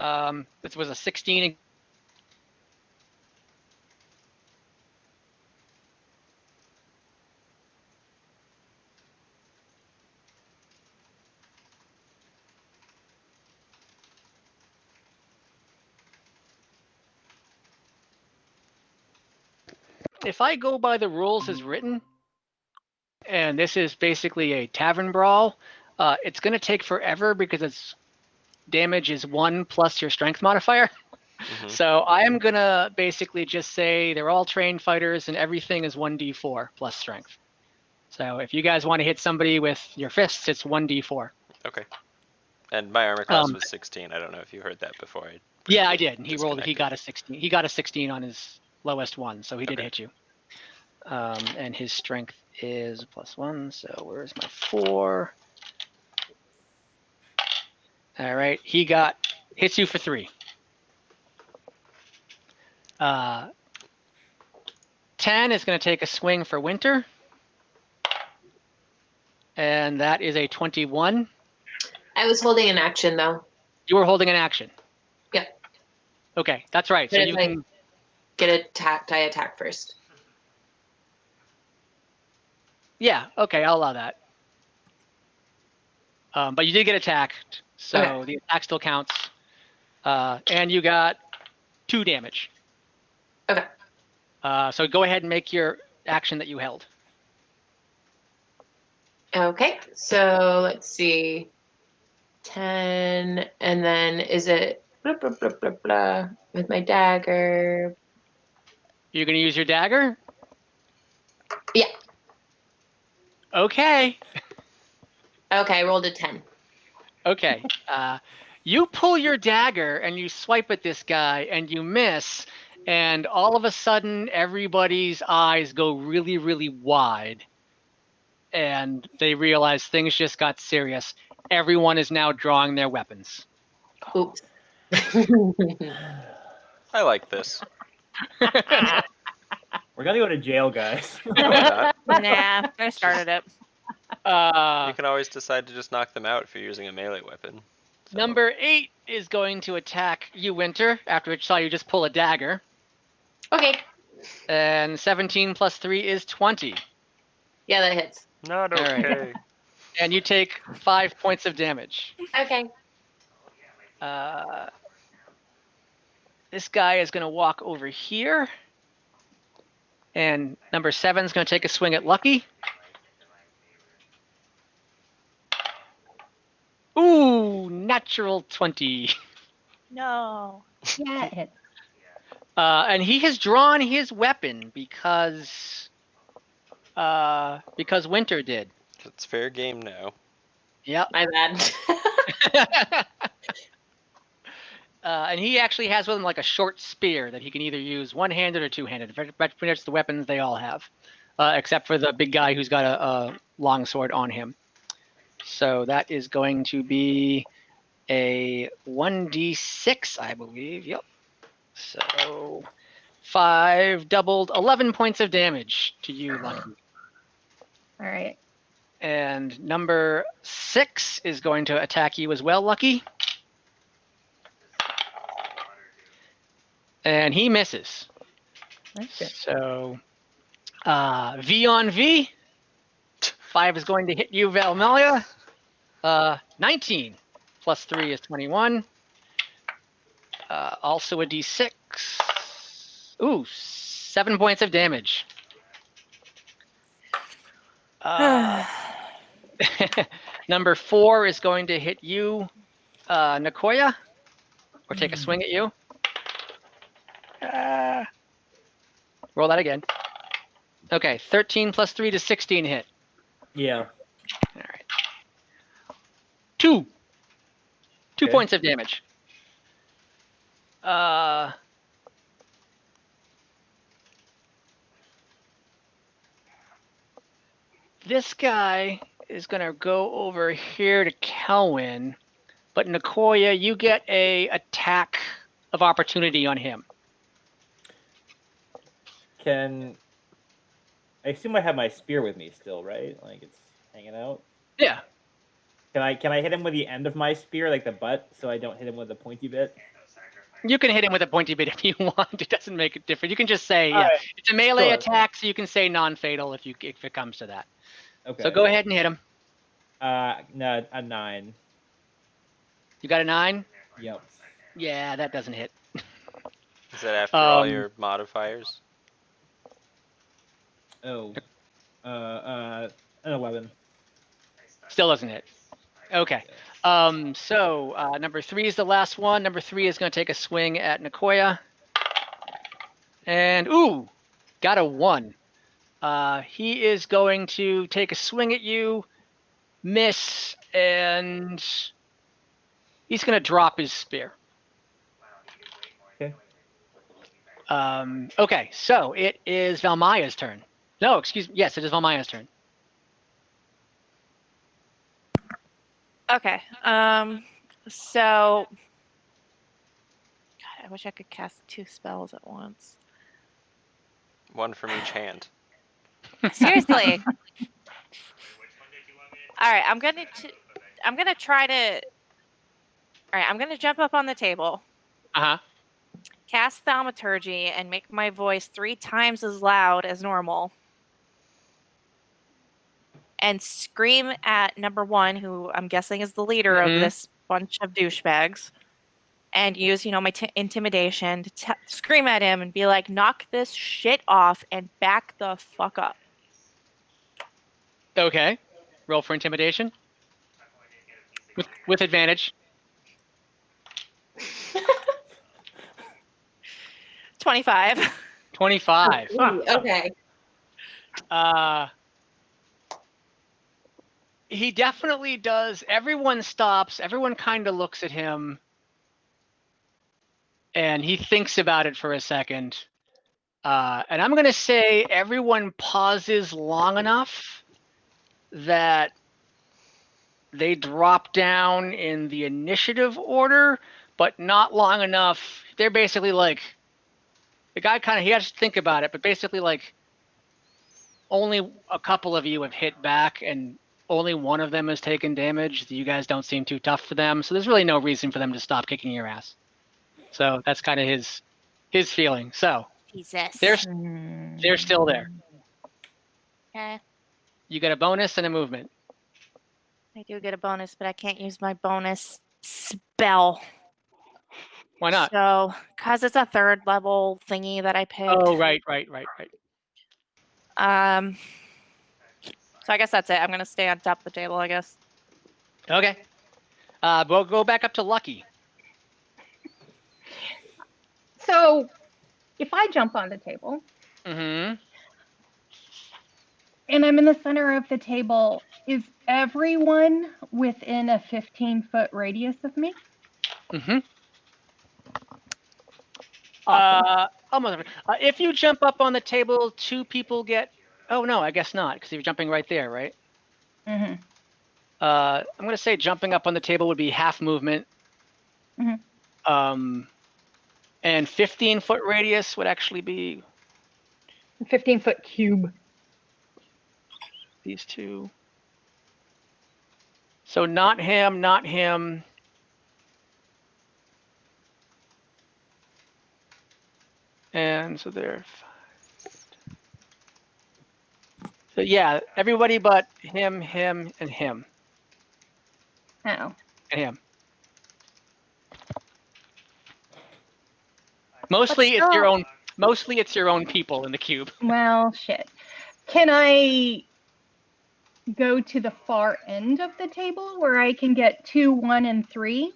B: Yeah.
A: This was a 16. If I go by the rules as written, and this is basically a tavern brawl, it's going to take forever because its damage is 1 plus your strength modifier.
B: Mm-hmm.
A: So I am going to basically just say they're all trained fighters and everything is 1d4 plus strength. So if you guys want to hit somebody with your fists, it's 1d4.
B: Okay. And my armor class was 16. I don't know if you heard that before.
A: Yeah, I did. And he rolled. He got a 16. He got a 16 on his lowest one, so he did hit you. And his strength is +1. So where's my 4? All right, he hits you for 3. 10 is going to take a swing for Winter, and that is a 21.
C: I was holding an action though.
A: You were holding an action.
C: Yeah.
A: Okay, that's right.
C: But
A: so
C: if
A: you
C: I
A: can
C: get attacked, I attack first.
A: Yeah. Okay, I'll allow that. But you did get attacked, so the attack still counts. And you got 2 damage.
C: Okay.
A: So go ahead and make your action that you held.
C: Okay, so let's see. 10, and then is it blah, blah, blah, blah, blah, with my dagger?
A: You're going to use your dagger?
C: Yeah.
A: Okay.
C: Okay, I rolled a 10.
A: Okay. You pull your dagger and you swipe at this guy and you miss, and all of a sudden everybody's eyes go really, really wide. And they realize things just got serious. Everyone is now drawing their weapons.
C: Oops.
B: I like this.
F: We're gonna go to jail, guys.
B: No, we're not.
E: Nah, I started it.
B: You can always decide to just knock them out if you're using a melee weapon. So.
A: Number 8 is going to attack you, Winter, after it saw you just pull a dagger.
C: Okay.
A: And 17 plus 3 is 20.
C: Yeah, that hits.
B: Not
A: All right.
B: okay.
A: And you take 5 points of damage.
C: Okay.
A: This guy is going to walk over here. And number 7 is going to take a swing at Lucky. Ooh, natural 20.
E: No.
D: Yeah, it hits.
A: And he has drawn his weapon because because Winter did.
B: It's fair game now.
A: Yep.
C: My bad.
A: And he actually has with him like a short spear that he can either use one-handed or two-handed. Pretty much the weapons they all have, except for the big guy who's got a long sword on him. So that is going to be a 1d6, I believe. Yep. So 5 doubled, 11 points of damage to you, Lucky.
D: All right.
A: And number 6 is going to attack you as well, Lucky. And he misses.
D: Okay.
A: So V on V. 5 is going to hit you, Valmelia. 19 plus 3 is 21. Also a d6. Ooh, 7 points of damage. Number 4 is going to hit you, Nicoya, or take a swing at you. Roll that again. Okay, 13 plus 3 to 16 hit.
F: Yeah.
A: All right. 2
F: Okay.
A: points of damage. This guy is going to go over here to Kelwin, but Nicoya, you get a attack of opportunity on him.
F: I assume I have my spear with me still, right? Like it's hanging out.
A: Yeah.
F: Can I hit him with the end of my spear, like the butt, so I don't hit him with the pointy bit?
A: You can hit him with a pointy bit if you want. It doesn't make a difference. You can just say,
F: All
A: yeah,
F: right.
A: it's a melee
F: Sure.
A: attack, so you can say non-fatal if it comes to that.
F: Okay.
A: So go ahead and hit him.
F: No, a 9.
A: You got a 9?
F: Yep.
A: Yeah, that doesn't hit.
B: Is that after all your modifiers?
F: Oh. An 11.
A: Still doesn't hit. Okay. So number 3 is the last one. Number 3 is going to take a swing at Nicoya. And, ooh, got a 1. He is going to take a swing at you, miss, and he's going to drop his spear.
F: Okay.
A: Okay, so it is Valmaya's turn. No, excuse me. Yes, it is Valmaya's turn.
E: Okay. So God, I wish I could cast 2 spells at once.
B: One from each hand.
E: Seriously. All right, I'm gonna try to. All right, I'm gonna jump up on the table, cast Thaumaturgy, and make my voice 3 times as loud as normal, and scream at number 1, who I'm guessing is the leader of this bunch of douchebags, and use, my intimidation to scream at him and be like, "Knock this shit off and back the fuck up."
A: Okay. Roll for intimidation. With advantage.
E: 25.
A: 25.
C: Ooh, okay.
A: He definitely does. Everyone stops. Everyone kind of looks at him. And he thinks about it for a second. And I'm going to say everyone pauses long enough that they drop down in the initiative order, but not long enough. They're basically like, the guy he has to think about it, but basically like only a couple of you have hit back and only one of them has taken damage. You guys don't seem too tough for them. So there's really no reason for them to stop kicking your ass. So that's kind of his feeling. So
E: Jesus.
A: they're still there.
E: Okay.
A: You get a bonus and a movement.
E: I do get a bonus, but I can't use my bonus spell.
A: Why not?
E: So, because it's a 3rd level thingy that I picked.
A: Oh, right.
E: So I guess that's it. I'm going to stay on top of the table, I guess.
A: Okay. We'll go back up to Lucky.
D: So if I jump on the table, and I'm in the center of the table. Is everyone within a 15-foot radius of me?
A: Mm-hmm.
D: Awesome.
A: Almost. If you jump up on the table, 2 people get. Oh no, I guess not, because you're jumping right there, right?
D: Mm-hmm.
A: I'm gonna say jumping up on the table would be half movement.
D: Mhm.
A: And 15-foot radius would actually be
D: 15-foot cube.
A: these 2. So not him, not him. And so there. So yeah, everybody but him, him, and him,
D: Oh.
A: and him. Mostly it's your
E: still-
A: own. Mostly it's your own people in the cube.
D: Well, shit. Can I go to the far end of the table where I can get 2, 1, and 3?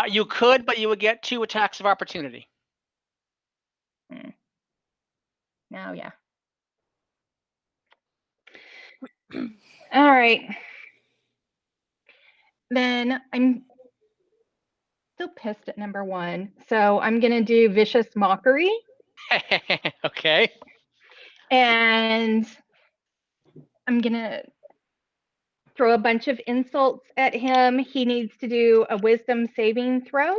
A: You could, but you would get 2 attacks of opportunity.
D: No, yeah. All right. Then I'm still pissed at number 1. So I'm going to do Vicious Mockery.
A: Okay.
D: And I'm going to throw a bunch of insults at him. He needs to do a wisdom saving throw.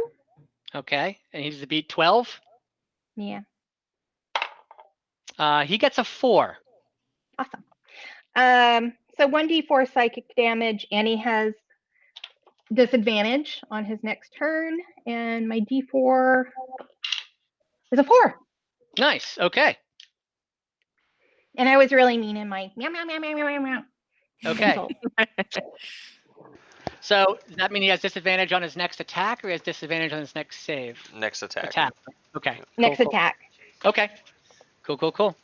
A: Okay. And he's to beat 12.
D: Yeah.
A: He gets a 4.
D: Awesome. So 1d4 psychic damage, and he has disadvantage on his next turn. And my d4 is a 4.
A: Nice. Okay.
D: And I was really mean in my meow, meow, meow, meow, meow, meow.
A: Okay.
D: insult.
A: So does that mean he has disadvantage on his next attack, or he has disadvantage on his next save?
B: Next attack.
A: Attack. Okay.
D: Next
A: cool.
D: attack.
A: Okay. Cool.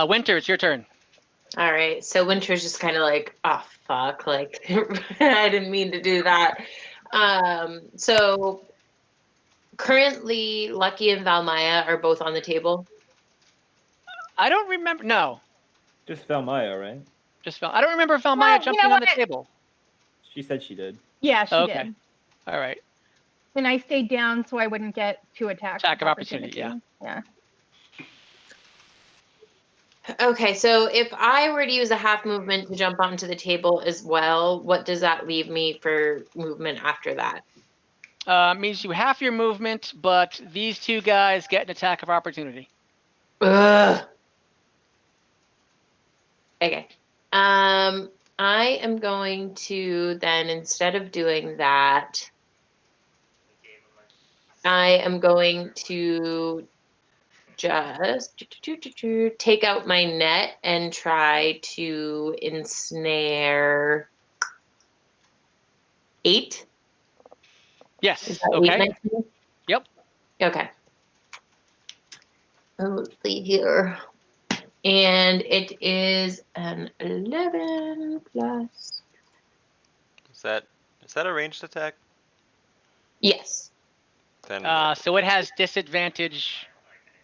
A: Winter, it's your turn.
C: All right. So Winter's just kind of like, oh fuck, like I didn't mean to do that. So currently Lucky and Valmaya are both on the table.
A: I don't remember. No,
F: Just Valmaya, right?
A: just I don't remember Valmaya
D: Well, you
A: jumping
D: know
A: on the
D: what?
A: table.
F: She said she did.
D: Yeah, she
A: Okay.
D: did.
A: All right.
D: And I stayed down so I wouldn't get 2 attacks.
A: Attack of opportunity,
D: Yeah.
C: Okay, so if I were to use a half movement to jump onto the table as well, what does that leave me for movement after that?
A: Means you half your movement, but these 2 guys get an attack of opportunity.
C: Ugh. Okay. I am going to then, instead of doing that, I am going to just take out my net and try to ensnare 8. Is
A: Yes.
C: that 8
A: Okay.
C: nice?
A: Yep.
C: Okay. Let's see here. And it is an 11 plus.
B: Is that a ranged attack?
C: Yes.
B: Then
A: So it has disadvantage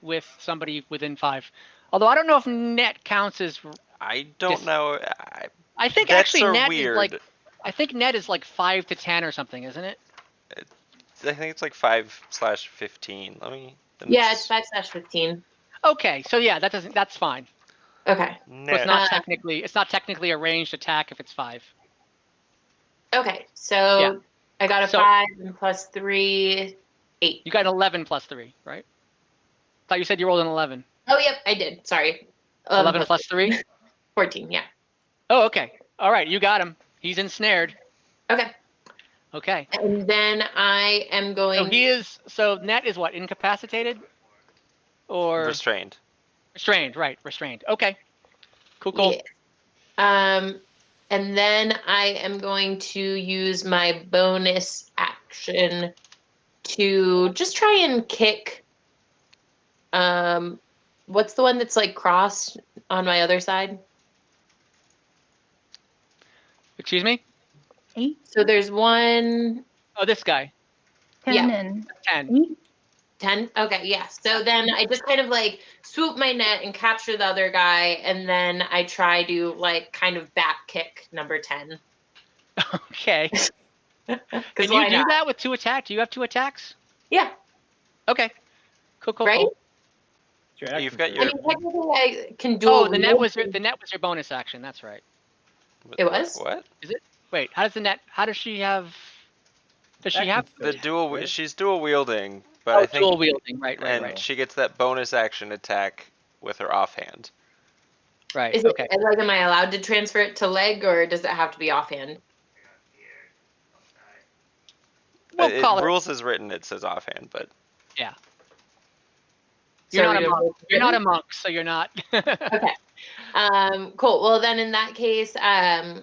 A: with somebody within 5. Although I don't know if net counts as.
B: I don't know.
A: I think
B: Nets
A: actually
B: are
A: net
B: weird.
A: is like. I think net is like 5 to 10 or something, isn't it?
B: I think it's like 5/15. Let me.
C: Yeah, it's 5/15.
A: Okay, so yeah, that's fine.
C: Okay.
A: So
B: Net.
A: it's not technically a ranged attack if it's 5.
C: Okay. So
A: Yeah.
C: I got a
A: So-
C: 5 and plus 3, 8.
A: You got an 11 plus 3, right? Thought you said you rolled an 11.
C: Oh, yep, I did. Sorry.
A: 11 plus 3?
C: 14, yeah.
A: Oh, okay. All right, you got him. He's ensnared.
C: Okay.
A: Okay.
C: And then I am going.
A: So net is what? Incapacitated? Or
B: Restrained.
A: restrained, right, restrained. Okay. Cool.
C: Yeah. And then I am going to use my bonus action to just try and kick. What's the one that's like crossed on my other side?
A: Excuse me?
D: 8,
C: So there's one.
A: Oh, this guy.
D: 10,
C: Yeah.
D: and
A: 10.
D: 8.
C: 10? Okay, yeah. So then I just kind of like swoop my net and capture the other guy, and then I try to like kind of back kick number 10.
A: Okay.
C: Because
A: Can
C: why
A: you do
C: not?
A: that with 2 attacks? Do you have 2 attacks?
C: Yeah,
A: Okay. Cool.
C: right?
F: It's your
B: You've
F: action
B: got
C: I
B: your-
C: mean, technically I can do
A: Oh,
C: it.
A: the net was your bonus action. That's right.
C: It was?
B: What?
A: Is it? Wait, how does the net? How does she have? Does she have?
F: Action
B: The
F: surge,
B: dual.
F: right?
B: She's dual wielding, but
A: Oh,
B: I think,
A: dual wielding. Right.
B: and she gets that bonus action attack with her offhand.
A: Right.
C: Is it
A: Okay.
C: like, am I allowed to transfer it to leg, or does it have to be offhand?
A: We'll call it.
B: Rules is written. It says offhand, but
A: Yeah.
C: So
A: You're not
C: we
A: a
C: have
A: monk.
C: rules
A: You're not a
C: written?
A: monk, so you're not.
C: Okay. Cool. Well, then in that case, I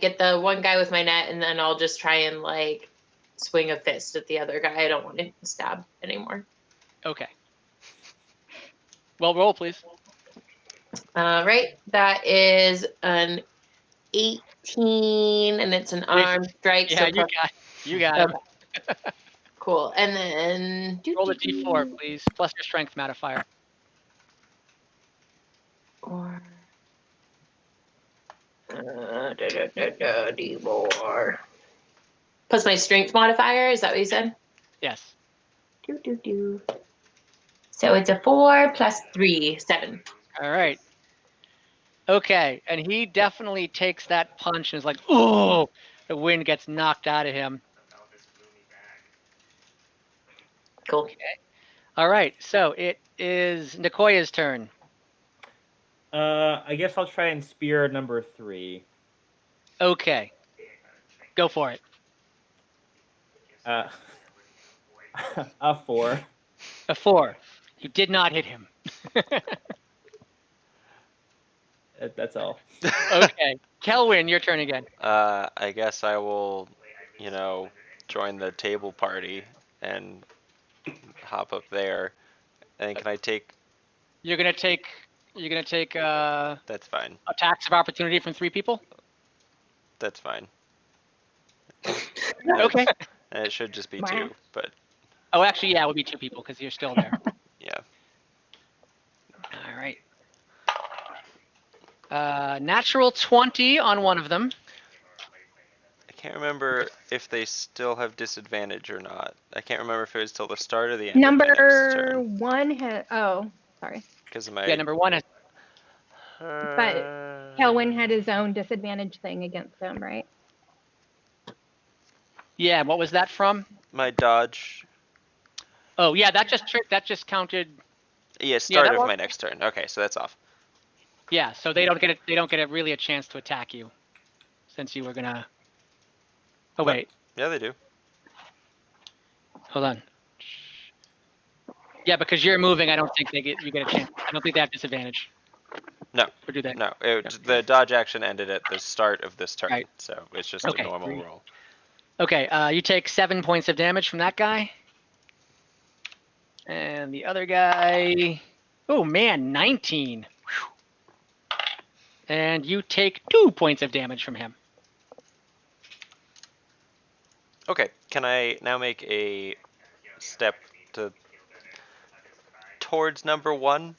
C: get the one guy with my net, and then I'll just try and like swing a fist at the other guy. I don't want to stab anymore.
A: Okay. Well, roll, please.
C: Right. That is an 18, and it's an armed strike.
A: Yeah,
C: so
A: you got him.
C: Okay. Cool. And then
A: Roll a d4, please, plus your strength modifier.
C: Or D4 plus my strength modifier. Is that what you said?
A: Yes.
C: So it's a 4 plus 3, 7.
A: All right. Okay, and he definitely takes that punch and is like, "Oh!" The wind gets knocked out of him.
C: Cool.
A: All right, so it is Nikoya's turn.
F: I guess I'll try and spear number 3.
A: Okay. Go for it.
F: A 4.
A: A 4. You did not hit him.
F: That's all.
A: Okay. Kelwin, your turn again.
B: I guess I will, join the table party and hop up there. And can I take?
A: You're gonna take
B: That's fine.
A: attacks of opportunity from 3 people?
B: That's fine.
A: Okay.
B: And it should just be
D: Wow.
B: 2, but
A: Oh, actually, yeah, it would be 2 people because you're still there.
B: yeah.
A: All right. Natural 20 on one of them.
B: I can't remember if they still have disadvantage or not. I can't remember if it was till the start of the end of my next
D: Number
B: turn.
D: 1 had. Oh, sorry.
B: Because of my.
A: Yeah, number 1 has.
D: But Kelwin had his own disadvantage thing against him, right?
A: Yeah, what was that from?
B: My dodge.
A: Oh, yeah, that just counted.
B: Yeah, start
A: that
B: of
A: one-
B: my next turn. Okay, so that's off.
A: Yeah, so they don't get really a chance to attack you, since you were gonna. Oh
B: What?
A: wait,
B: Yeah, they do.
A: hold on. Yeah, because you're moving, I don't think you get a chance. I don't think they have disadvantage.
B: No.
A: Or do they?
B: No, the dodge action ended at the start of this turn,
A: Right.
B: so it's just
A: Okay,
B: a normal
A: great.
B: roll.
A: Okay, you take 7 points of damage from that guy, and the other guy. Oh man, 19. Whew. And you take 2 points of damage from him.
B: Okay, can I now make a step towards number 1?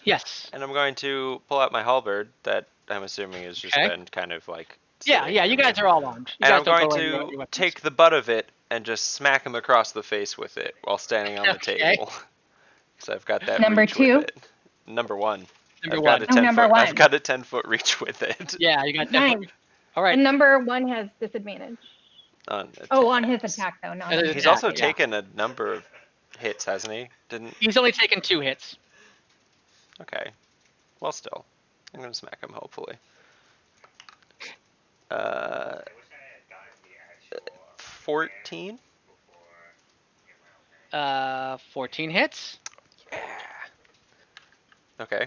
A: Yes.
B: And I'm going to pull out my halberd that I'm assuming has just
A: Okay.
B: been kind of like.
A: Yeah,
B: sitting
A: you
B: for me.
A: guys are all armed. You
B: And
A: guys
B: I'm
A: don't
B: going
A: go anywhere with your
B: to
A: weapons.
B: take the butt of it and just smack him across the face with it while standing on the
A: Okay.
B: table. So I've got that
D: Number
B: reach
D: 2?
B: with it. Number 1.
A: Number
B: I've
A: 1.
B: got a 10
D: number
B: foot.
D: 1.
B: I've got a 10-foot reach with it.
A: Yeah, you got that.
D: Nice.
A: All right.
D: And number 1 has disadvantage.
B: On
D: On his
B: attacks.
D: attack, though, not
A: And
D: on
A: his
B: He's
A: attack,
B: also
A: yeah.
B: taken a number of hits, hasn't he? Didn't.
A: He's only taken 2 hits.
B: Okay. Well, still, I'm gonna smack him. Hopefully. 14.
A: 14 hits.
B: Yeah. Okay.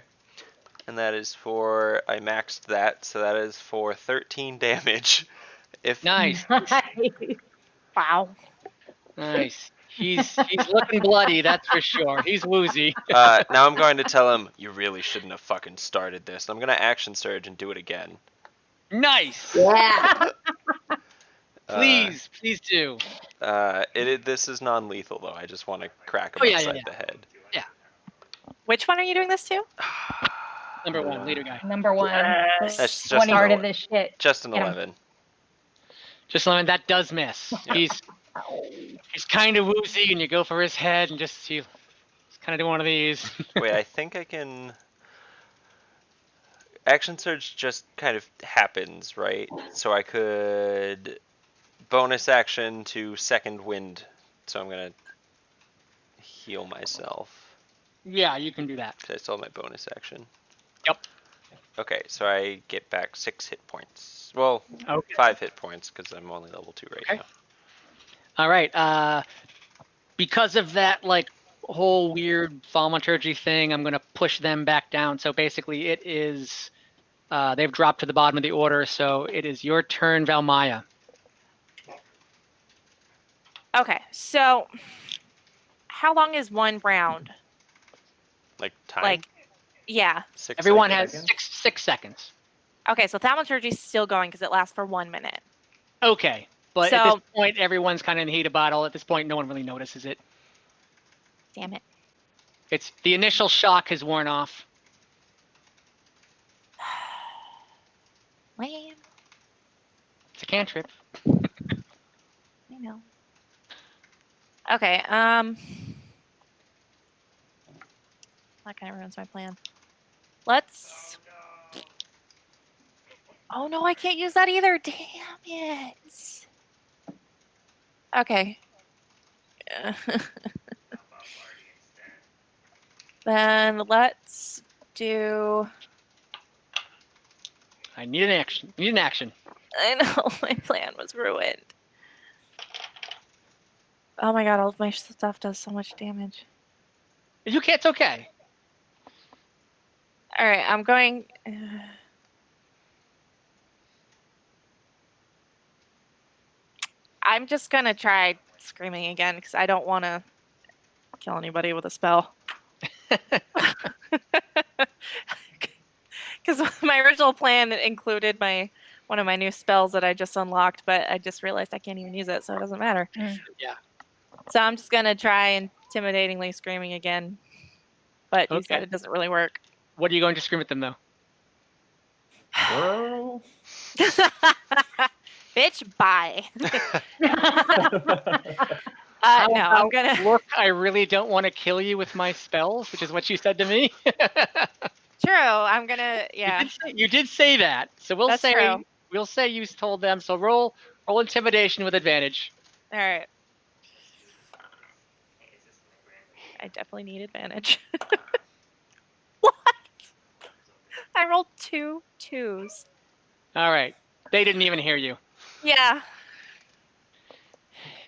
B: And that is for, I maxed that, so that is for 13 damage. If
A: Nice.
D: Wow.
A: Nice. He's looking bloody, that's for sure. He's woozy.
B: now I'm going to tell him, you really shouldn't have fucking started this. I'm going to action surge and do it again.
A: Nice.
C: Yeah.
A: Please do.
B: This is non-lethal though. I just want to crack him
A: Oh, yeah,
B: upside the head.
E: Which one are you doing this to?
A: Number 1, leader guy.
D: Number one.
F: Yes.
B: That's just
D: One
B: an
D: part
B: ele-
D: of this shit.
B: just an
D: Get 'em.
B: 11.
A: Just let him, that does miss. He's kind of woozy, and you go for his head, and he's kind of doing one of these.
B: Wait, I think I can. Action surge just kind of happens, right? So I could bonus action to second wind. So I'm gonna heal myself.
A: Yeah, you can do that.
B: Cause I still have my bonus action.
A: Yep.
B: Okay, so I get back 6 hit points. Well,
A: Okay.
B: 5 hit points because I'm only level 2 right
A: Okay.
B: now.
A: All right. Because of that, like, whole weird thaumaturgy thing, I'm gonna push them back down. So basically, it is they've dropped to the bottom of the order. So it is your turn, Valmaya.
E: Okay, so how long is one round?
B: Like time.
E: Like, yeah.
B: 6
A: Everyone
B: seconds.
A: has 6 seconds.
E: Okay, so thaumaturgy is still going because it lasts for 1 minute.
A: Okay, but at
E: So-
A: this point, everyone's kind of in the heat of battle. At this point, no one really notices it.
E: Damn it.
A: It's the initial shock has worn off.
E: Lame.
A: It's a cantrip.
E: I know. Okay, that kind of ruins my plan. Let's... Oh no, I can't use that either. Damn it. Okay. Then let's do...
A: I need an action. Need an action.
E: I know, my plan was ruined. Oh my god, all of my stuff does so much damage.
A: You can't. It's okay.
E: Alright, I'm going... I'm just gonna try screaming again because I don't want to kill anybody with a spell. Because my original plan included one of my new spells that I just unlocked, but I just realized I can't even use it, so it doesn't matter.
A: Yeah.
E: So I'm just gonna try intimidatingly screaming again, but you said
A: Okay.
E: it doesn't really work.
A: What are you going to scream at them though?
F: Girl.
E: Bitch, bye. No,
A: How
E: I'm gonna.
A: Look, I really don't want to kill you with my spells, which is what you said to me.
E: True, I'm gonna. Yeah,
A: You did say that, so
E: That's true.
A: we'll say you told them. So roll intimidation with advantage.
E: all right. I definitely need advantage. What? I rolled 2 2s.
A: All right. They didn't even hear you.
E: Yeah.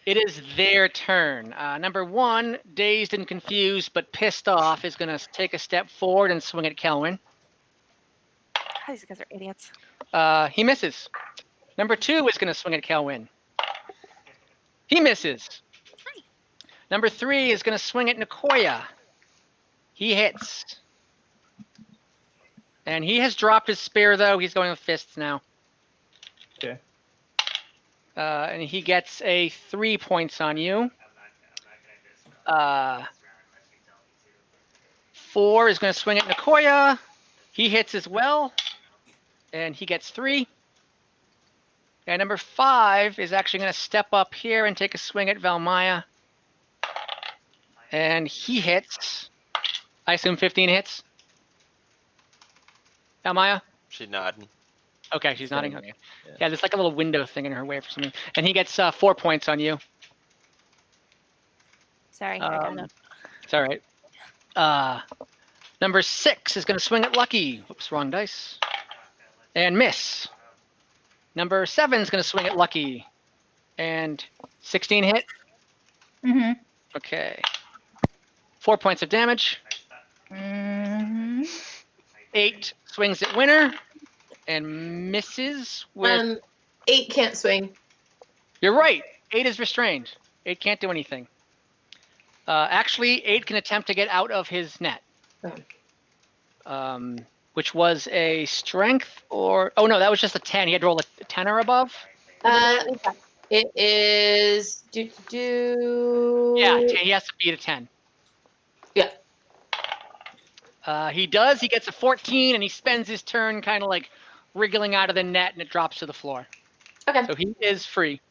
A: It is their turn. Number 1, dazed and confused but pissed off, is going to take a step forward and swing at Kelwin.
E: These guys are idiots.
A: He misses. Number 2 is going to swing at Kelwin. He misses. Number 3 is going to swing at Nicoya. He hits. And he has dropped his spear, though. He's going with fists now.
F: Okay.
A: And he gets a 3 points on you. 4 is going to swing at Nicoya. He hits as well. And he gets 3. And number 5 is actually going to step up here and take a swing at Valmaya. And he hits. I assume 15 hits. Valmaya?
B: She's nodding.
A: Okay, she's nodding. Okay.
F: Yeah.
A: Yeah, there's like a little window thing in her way for something. And he gets 4 points on you.
E: Sorry, I got it.
A: It's all right. Number 6 is going to swing at Lucky. Whoops, wrong dice. And miss. Number 7 is going to swing at Lucky. And 16 hit.
D: Mm-hmm.
A: Okay. 4 points of damage.
D: Mm-hmm.
A: 8 swings at Winner. And misses with...
C: 8 can't swing.
A: You're right. 8 is restrained. 8 can't do anything. Actually, 8 can attempt to get out of his net. Which was a strength or... Oh, no, that was just a 10. He had to roll a 10 or above.
C: It is
A: Yeah, he has to beat a 10.
C: Yeah.
A: He does. He gets a 14, and he spends his turn kind of like wriggling out of the net, and it drops to the floor.
C: Okay.
A: So he is free.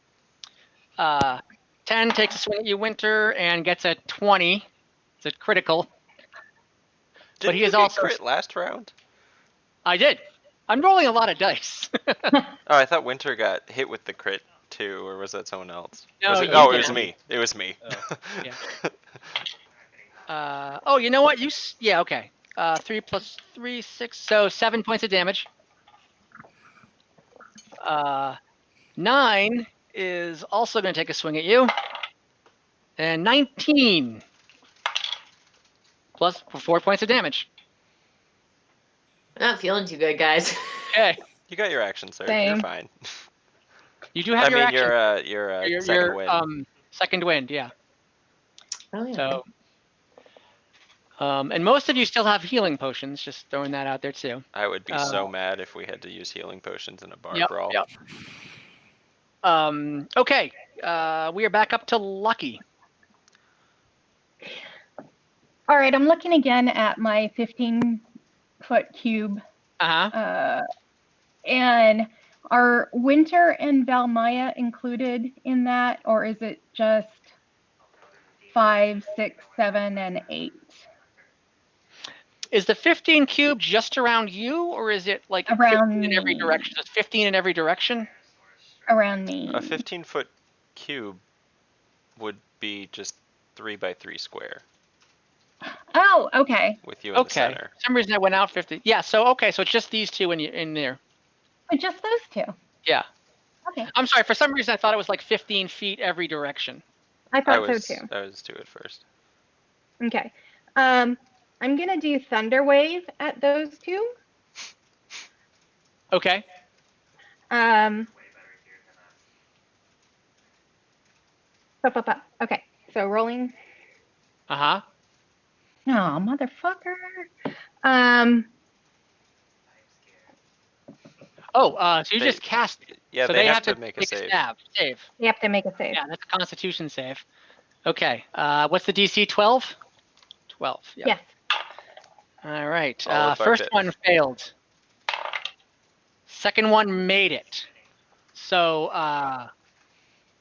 A: 10 takes a swing at you, Winter, and gets a 20. It's a critical.
B: Didn't
A: he
B: you
A: is
B: get
A: also-
B: crit last round?
A: I did. I'm rolling a lot of dice.
B: Oh, I thought Winter got hit with the crit too, or was that someone else?
A: No,
B: Was it?
A: you
B: Oh, it
A: did.
B: was me. It was me.
A: Yeah. Oh, you know what? Yeah, okay. 3 plus 3, 6, so 7 points of damage. 9 is also going to take a swing at you. And 19 plus 4 points of damage.
C: I'm not feeling too good, guys.
A: Okay.
B: You got your action, sir.
D: Same.
B: You're fine.
A: You do have your action.
B: Your second wind.
A: Second wind, yeah.
C: Oh, yeah.
A: So, and most of you still have healing potions. Just throwing that out there too.
B: I would be so mad if we had to use healing potions in a bar
A: Yep.
B: brawl.
A: Yep. Okay. We are back up to Lucky.
D: All right, I'm looking again at my 15-foot cube. And are Winter and Valmaya included in that, or is it just 5, 6, 7, and 8?
A: Is the 15 cube just around you, or is it like
D: Around
A: 15 in every
D: me.
A: direction? It's 15 in every direction?
D: Around me.
B: A 15-foot cube would be just 3 by 3 square.
D: Oh, okay.
B: With you in the center.
A: For some reason I went out 50. Yeah, so it's just these two in there.
D: So just those two.
A: Yeah.
D: Okay.
A: I'm sorry, for some reason I thought it was like 15 feet every direction.
D: I thought so too.
B: I was 2 at first.
D: Okay. I'm gonna do Thunder Wave at those two.
A: Okay.
D: Okay. So rolling.
A: Uh-huh.
D: Oh, motherfucker.
A: So you just cast it.
B: Yeah,
A: so
B: they have
A: to
B: make a save.
A: Save.
D: You have to make a save.
A: Yeah, that's a Constitution save. Okay. What's the DC? 12? 12. Yep.
D: Yes.
A: All right.
B: All
A: First
B: affected.
A: one failed. Second one made it. So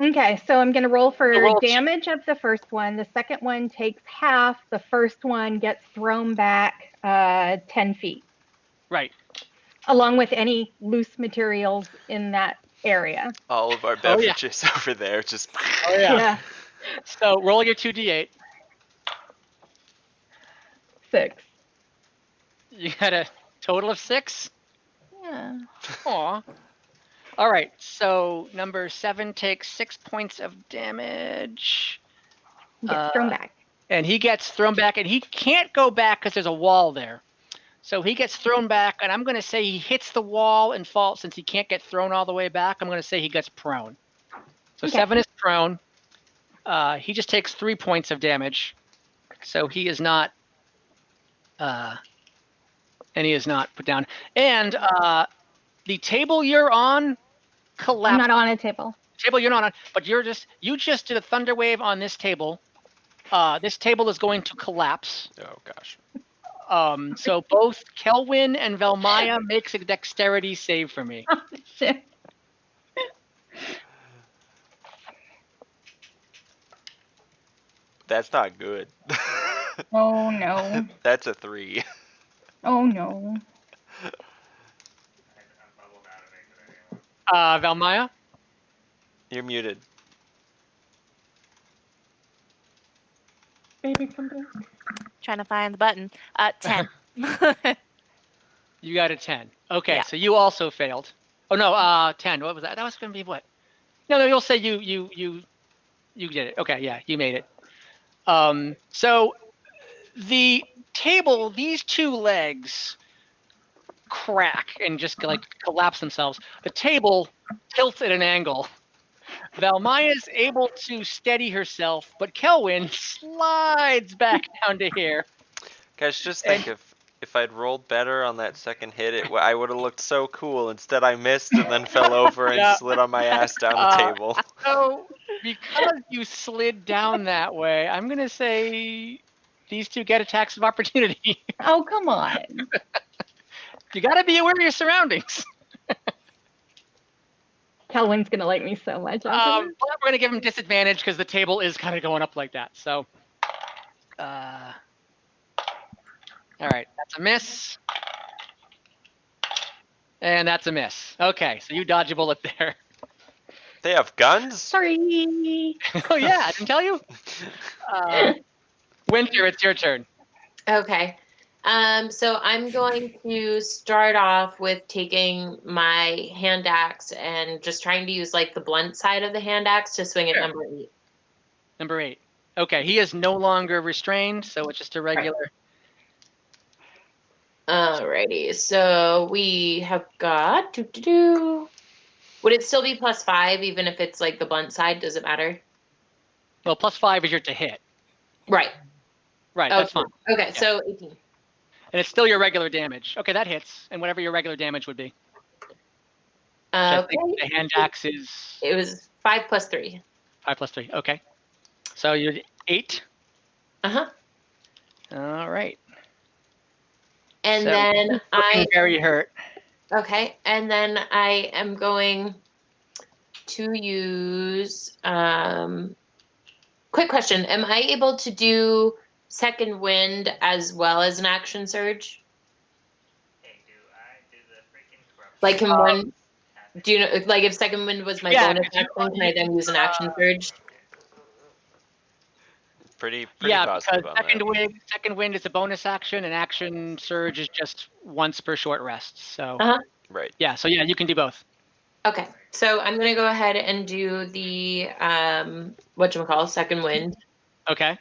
D: Okay, so I'm going to roll for
A: roll
D: damage of the first one. The second one takes half. The first one gets thrown back 10 feet.
A: Right.
D: Along with any loose materials in that area.
B: All of our beverages over there just.
A: Oh yeah. So roll your 2d8.
D: 6.
A: You got a total of 6?
D: Yeah.
A: Aw. All right, so number 7 takes 6 points of damage.
D: Gets thrown back.
A: And he gets thrown back, and he can't go back because there's a wall there. So he gets thrown back, and I'm going to say he hits the wall and falls. Since he can't get thrown all the way back, I'm going to say he gets prone. So 7 is prone. He just takes 3 points of damage. So he is not... and he is not put down. And the table you're on collapsed.
D: I'm not on a table.
A: Table you're not on, but you just did a thunder wave on this table. This table is going to collapse.
B: Oh gosh.
A: So both Kelwin and Velmaya makes a dexterity save for me.
D: Oh, shit.
B: That's not good.
D: Oh, no.
B: That's a 3.
D: Oh, no.
A: Velmaya?
B: You're muted.
F: Baby, come back.
E: Trying to find the button. 10.
A: You got a 10. Okay,
E: Yeah.
A: so you also failed. Oh no, 10. What was that? That was going to be what? No, you'll say you did it. Okay, yeah, you made it. So the table, these two legs crack and just like collapse themselves. The table tilts at an angle. Valmaya is able to steady herself, but Kelwin slides back down to here.
B: Guys, just think if I'd rolled better on that second hit, I would have looked so cool. Instead, I missed and then fell over and
A: Yeah.
B: slid on my ass down the table.
A: So, because you slid down that way, I'm going to say these two get attacks of opportunity.
D: Oh, come on.
A: You got to be aware of your surroundings.
D: Kelwin's gonna like me so much.
A: But we're going to give him disadvantage because the table is kind of going up like that. So, all right, that's a miss. And that's a miss. Okay, so you dodge a bullet there.
B: They have guns?
D: Sorry.
A: Oh, yeah, I didn't tell you? Winter, it's your turn.
C: Okay. So I'm going to start off with taking my hand axe and just trying to use like the blunt side of the hand axe to swing at
A: Sure.
C: number 8.
A: Number 8. Okay, he is no longer restrained, so it's just a regular.
C: Alrighty. So we have got Would it still be +5 even if it's like the blunt side? Does it matter?
A: Well, +5 is your to hit.
C: Right.
A: Right, that's fine.
C: Okay,
A: Yeah.
C: so 18.
A: And it's still your regular damage. Okay, that hits, and whatever your regular damage would be. I
C: Okay.
A: think the hand axe is
C: It was 5 + 3.
A: 5 + 3. Okay. So you're 8.
C: Uh-huh.
A: All right.
C: And
A: So
C: then
A: looking very hurt.
C: Okay, and then I am going to use quick question. Am I able to do second wind as well as an action surge? Like can one do you know like if second wind was my
A: Yeah,
C: bonus action, can I then use an action surge?
B: Pretty
A: Yeah,
B: positive
A: because
B: on that.
A: second wind is a bonus action, and action surge is just once per short rest. So
C: Uh-huh.
B: Right.
A: yeah, so yeah, you can do both.
C: Okay. So I'm gonna go ahead and do the whatchamacallit, second wind.
A: Okay.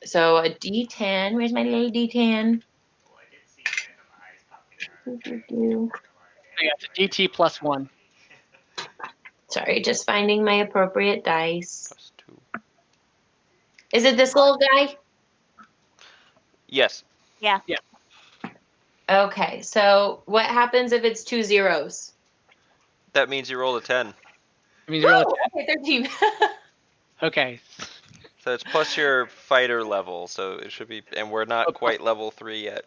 C: So a D10. Where's my little D10?
A: So yeah, it's a DT +1.
C: Sorry, just finding my appropriate dice.
B: +2.
C: Is it this little guy?
B: Yes.
E: Yeah.
A: Yeah.
C: Okay, so what happens if it's 2 zeros?
B: That means you rolled a 10.
A: It means you roll a
C: Woo! Okay, 13.
A: Okay.
B: So it's plus your fighter level, so it should be, and we're not
A: Okay.
B: quite level 3 yet.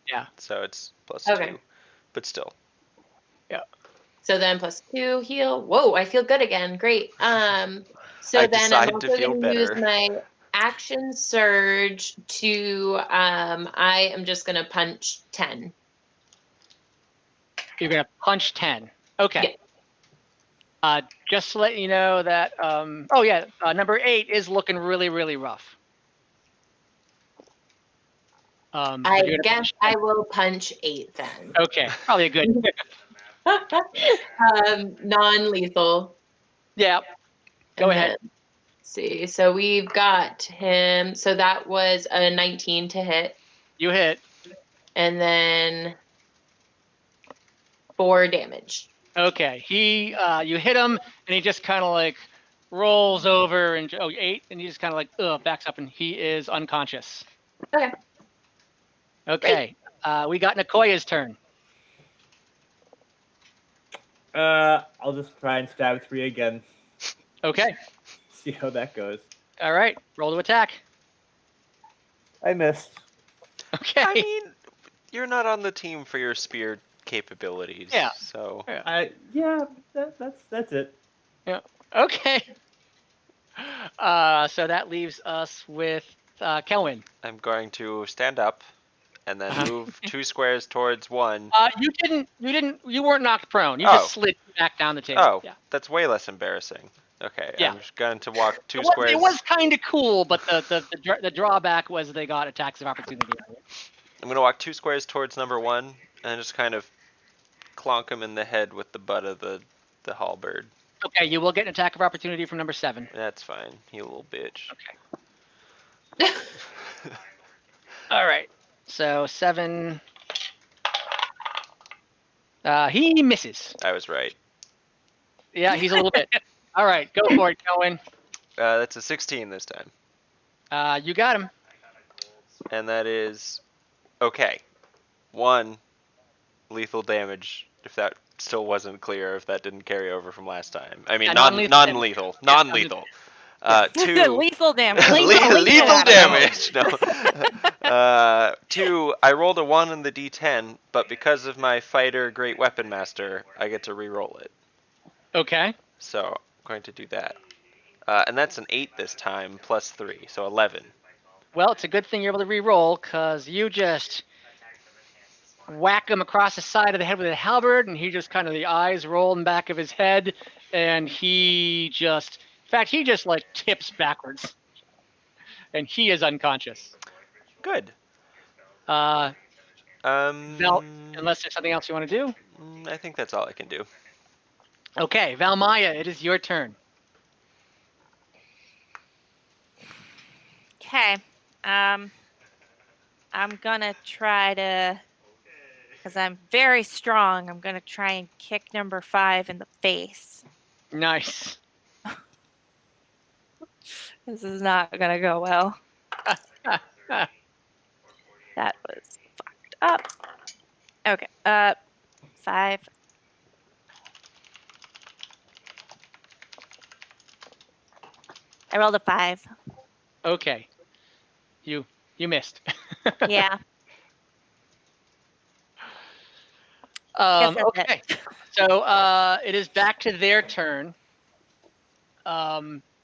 A: Yeah.
B: So it's
C: Okay.
B: +2, but still.
C: So then +2 heal. Whoa, I feel good again. Great. So
B: I
C: then I'm
B: decided
C: also
B: to feel
C: going to use
B: better.
C: my action surge to I am just going to punch 10.
A: You're gonna punch 10. Okay. Just to let you know that number 8 is looking really, really rough.
C: I guess I will punch 8 then.
A: Okay, probably a good.
C: Non-lethal.
A: Yeah. Go
C: And
A: ahead.
C: then, let's see. So we've got him. So that was a 19 to hit.
A: You hit.
C: And then 4 damage.
A: Okay. You hit him, and he just kind of like rolls over and 8, and he just kind of like backs up, and he is unconscious.
C: Okay.
A: Okay. We got Nicoya's turn.
F: I'll just try and stab 3 again.
A: Okay.
F: See how that goes.
A: All right. Roll to attack.
F: I missed.
A: Okay.
B: I mean, you're not on the team for your spear capabilities.
A: Yeah.
B: So
F: That's it.
A: Okay. So that leaves us with Kelwin.
B: I'm going to stand up and then move 2 squares towards 1.
A: You weren't knocked prone. You
B: Oh.
A: just slid back down the table.
B: Oh,
A: Yeah.
B: That's way less embarrassing. Okay,
A: Yeah.
B: I'm just going to walk 2
A: It
B: squares.
A: was kind of cool, but the drawback was they got attacks of opportunity.
B: I'm going to walk 2 squares towards number 1 and just kind of clonk him in the head with the butt of the halberd.
A: Okay, you will get an attack of opportunity from number 7.
B: That's fine, you little bitch.
A: Okay. All right. So 7. He misses.
B: I was right.
A: Yeah, he's a little bit. All right, go for it, Kelwin.
B: That's a 16 this time.
A: You got him.
B: And that is okay. 1 lethal damage, if that still wasn't clear, if that didn't carry over from last time. I mean,
A: Yeah,
B: non-lethal.
A: Yeah,
B: Non-lethal. 2
E: Lethal damage.
B: lethal
D: damage.
B: damage. No. 2, I rolled a 1 in the d10, but because of my fighter great weapon master, I get to re-roll it.
A: Okay.
B: So I'm going to do that. And that's an 8 this time, plus 3, so 11.
A: Well, it's a good thing you're able to re-roll, because you just whack him across the side of the head with a halberd, and he just kind of, the eyes roll in the back of his head, and he just, in fact, he just like tips backwards, and he is unconscious.
B: Good.
A: Val,
B: Um,
A: unless there's something else you want to do.
B: I think that's all I can do.
A: Okay, Valmaya, it is your turn.
E: Okay. I'm gonna try to, because I'm very strong, I'm gonna try and kick number 5 in the face.
A: Nice.
E: This is not gonna go well. That was fucked up. Okay. 5. I rolled a 5.
A: Okay. You missed.
E: Yeah. Guess that's
A: Okay.
E: it.
A: So it is back to their turn.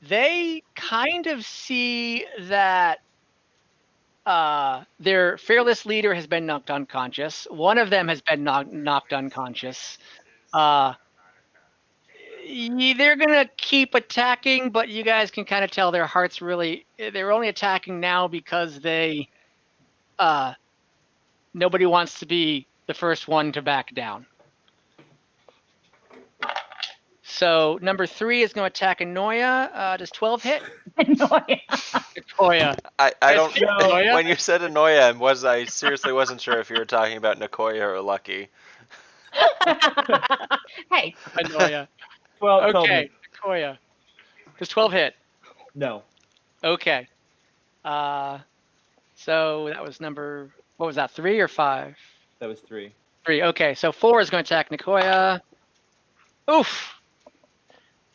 A: They kind of see that their fearless leader has been knocked unconscious. One of them has been knocked unconscious. They're gonna keep attacking, but you guys can kind of tell their hearts really. They're only attacking now because nobody wants to be the first one to back down. So number 3 is going to attack Anoya. Does 12 hit? Anoya.
B: I
A: Yes,
B: don't
A: hit Anoya.
B: When you said Anoya, I seriously wasn't sure if you were talking about Nicoya or Lucky.
D: Hey,
A: Anoya.
F: 12
A: Okay,
F: me.
A: Nicoya. Does 12 hit?
F: No.
A: Okay. So that was number, what was that, 3 or 5?
F: That was 3.
A: 3. Okay, so 4 is going to attack Nicoya. Oof.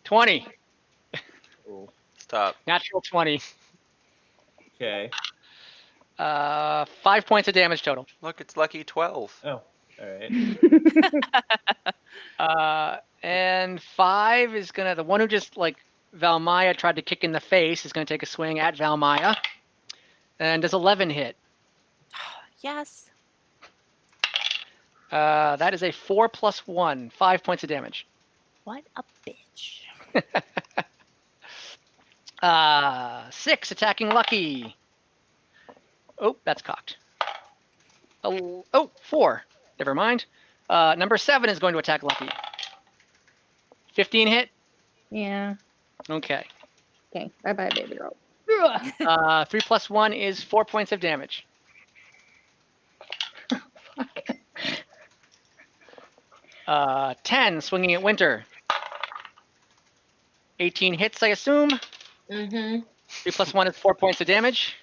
A: 20.
F: Cool.
B: Stop.
A: Natural 20.
F: Okay.
A: 5 points of damage total.
B: Look, it's Lucky 12.
F: Oh, all right.
A: And 5 is going to, the one who just, like, Valmaya tried to kick in the face is going to take a swing at Valmaya. And does 11 hit?
E: Yes.
A: That is a 4 plus 1, 5 points of damage.
E: What a bitch.
A: 6 attacking Lucky. Oh, that's cocked. 4. Never mind. Number 7 is going to attack Lucky. 15 hit?
D: yeah.
A: Okay.
D: Okay. Bye bye, baby girl.
A: 3 plus 1 is 4 points of damage. 10, swinging at Winter. 18 hits, I assume.
C: Mm-hmm.
A: 3 plus 1 is 4 points of damage.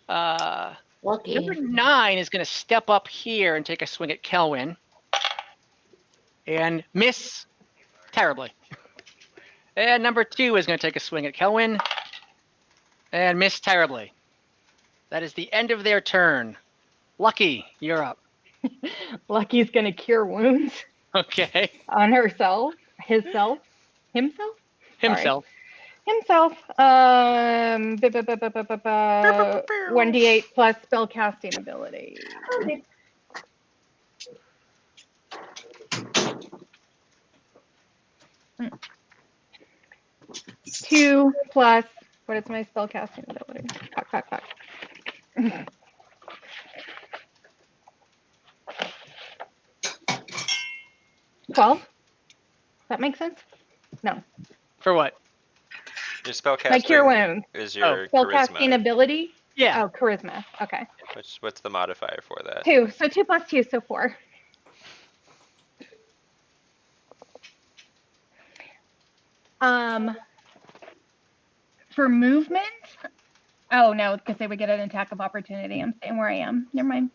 C: Lucky.
A: Number 9 is going to step up here and take a swing at Kelwyn. And miss terribly. And number 2 is going to take a swing at Kelwyn. And miss terribly. That is the end of their turn. Lucky, you're up.
D: Lucky's gonna cure wounds
A: Okay.
D: on himself. Sorry.
A: Himself.
D: Himself. 1d8 plus spellcasting ability. 2 plus, what is my spellcasting ability? Fuck. 12? Does that make sense? No.
A: For what?
B: Your spellcasting
D: My cure wounds.
B: is your
D: Spellcasting
B: charisma.
D: ability?
A: Yeah.
D: Oh, charisma. Okay.
B: What's the modifier for that?
D: 2. So 2 plus 2, so 4. For movement? Oh no, because they would get an attack of opportunity. I'm staying where I am. Never mind.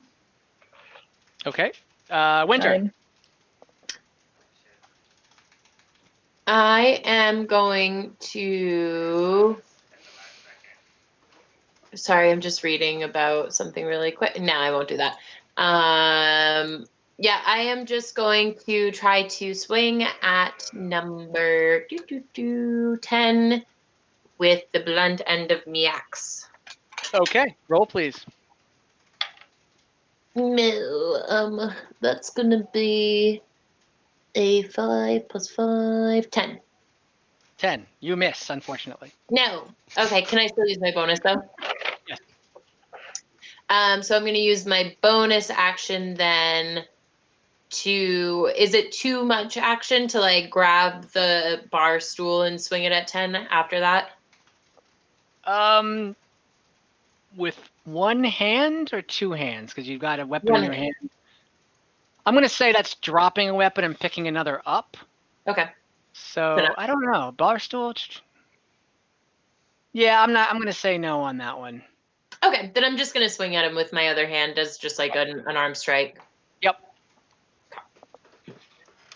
A: Okay. Winter.
D: Fine.
C: I am going to. Sorry, I'm just reading about something really quick. No, I won't do that. Yeah, I am just going to try to swing at number 10 with the blunt end of my axe.
A: Okay. Roll, please.
C: No, that's gonna be a 5 plus 5, 10.
A: 10. You miss, unfortunately.
C: No. Okay, can I still use my bonus though?
A: Yes.
C: So I'm going to use my bonus action then to. Is it too much action to like grab the bar stool and swing it at 10 after that?
A: With one hand or two hands? Because you've got a weapon
C: One
A: in your
C: hand.
A: hand. I'm going to say that's dropping a weapon and picking another up.
C: Okay.
A: So I don't know. Barstool. Yeah, I'm not. I'm going to say no on that one.
C: Okay, then I'm just going to swing at him with my other hand as just like an arm strike.
A: Yep.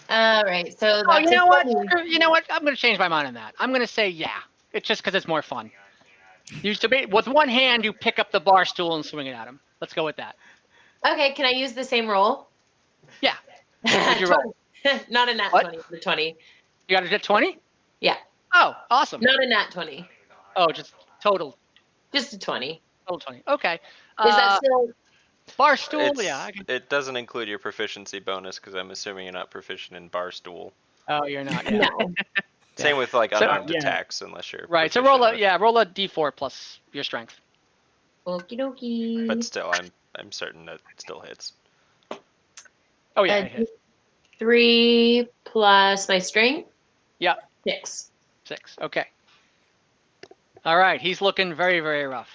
C: All right, so
A: Oh,
C: that's
A: you know what?
C: 20.
A: You know what? I'm going to change my mind on that. I'm going to say yeah. It's just because it's more fun. With one hand, you pick up the bar stool and swing it at him. Let's go with that.
C: Okay, can I use the same roll?
A: Yeah. What'd you roll?
C: Not a nat
A: What?
C: 20, the 20.
A: You got it at 20?
C: Yeah.
A: Oh, awesome.
C: Not a nat 20.
A: Oh, just total
C: Just a 20.
A: 20. Okay.
C: Is that still?
A: Bar stool? Yeah.
B: It doesn't include your proficiency bonus because I'm assuming you're not proficient in bar stool.
A: Oh, you're not. Yeah.
C: No.
B: Same with like
A: So-
B: unarmed
F: Yeah.
B: attacks, unless you're
A: Right. So
B: proficient
A: roll
B: with-
A: roll a d4 plus your strength.
C: Okie dokie.
B: But still, I'm certain that it still hits.
A: Oh yeah, it hit.
C: 3 plus my strength.
A: Yeah.
C: 6.
A: 6. Okay. All right. He's looking very, very rough.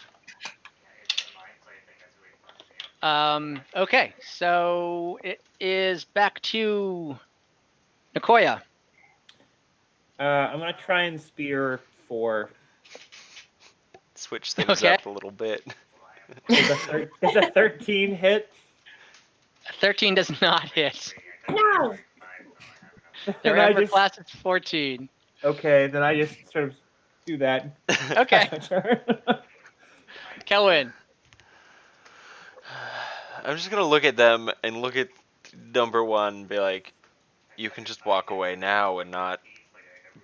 A: Okay. So it is back to Nicoya.
F: I'm gonna try and spear 4.
B: Switch things
A: Okay.
B: up a little bit.
F: Does a 13 hit?
A: 13 does not hit.
C: No.
A: Their
F: Then I
A: armor
F: just
A: class is 14.
F: okay. Then I just sort of do that.
A: Okay.
F: That's my turn.
A: Kelwin.
B: I'm just gonna look at them and look at number 1 and be like, you can just walk away now and not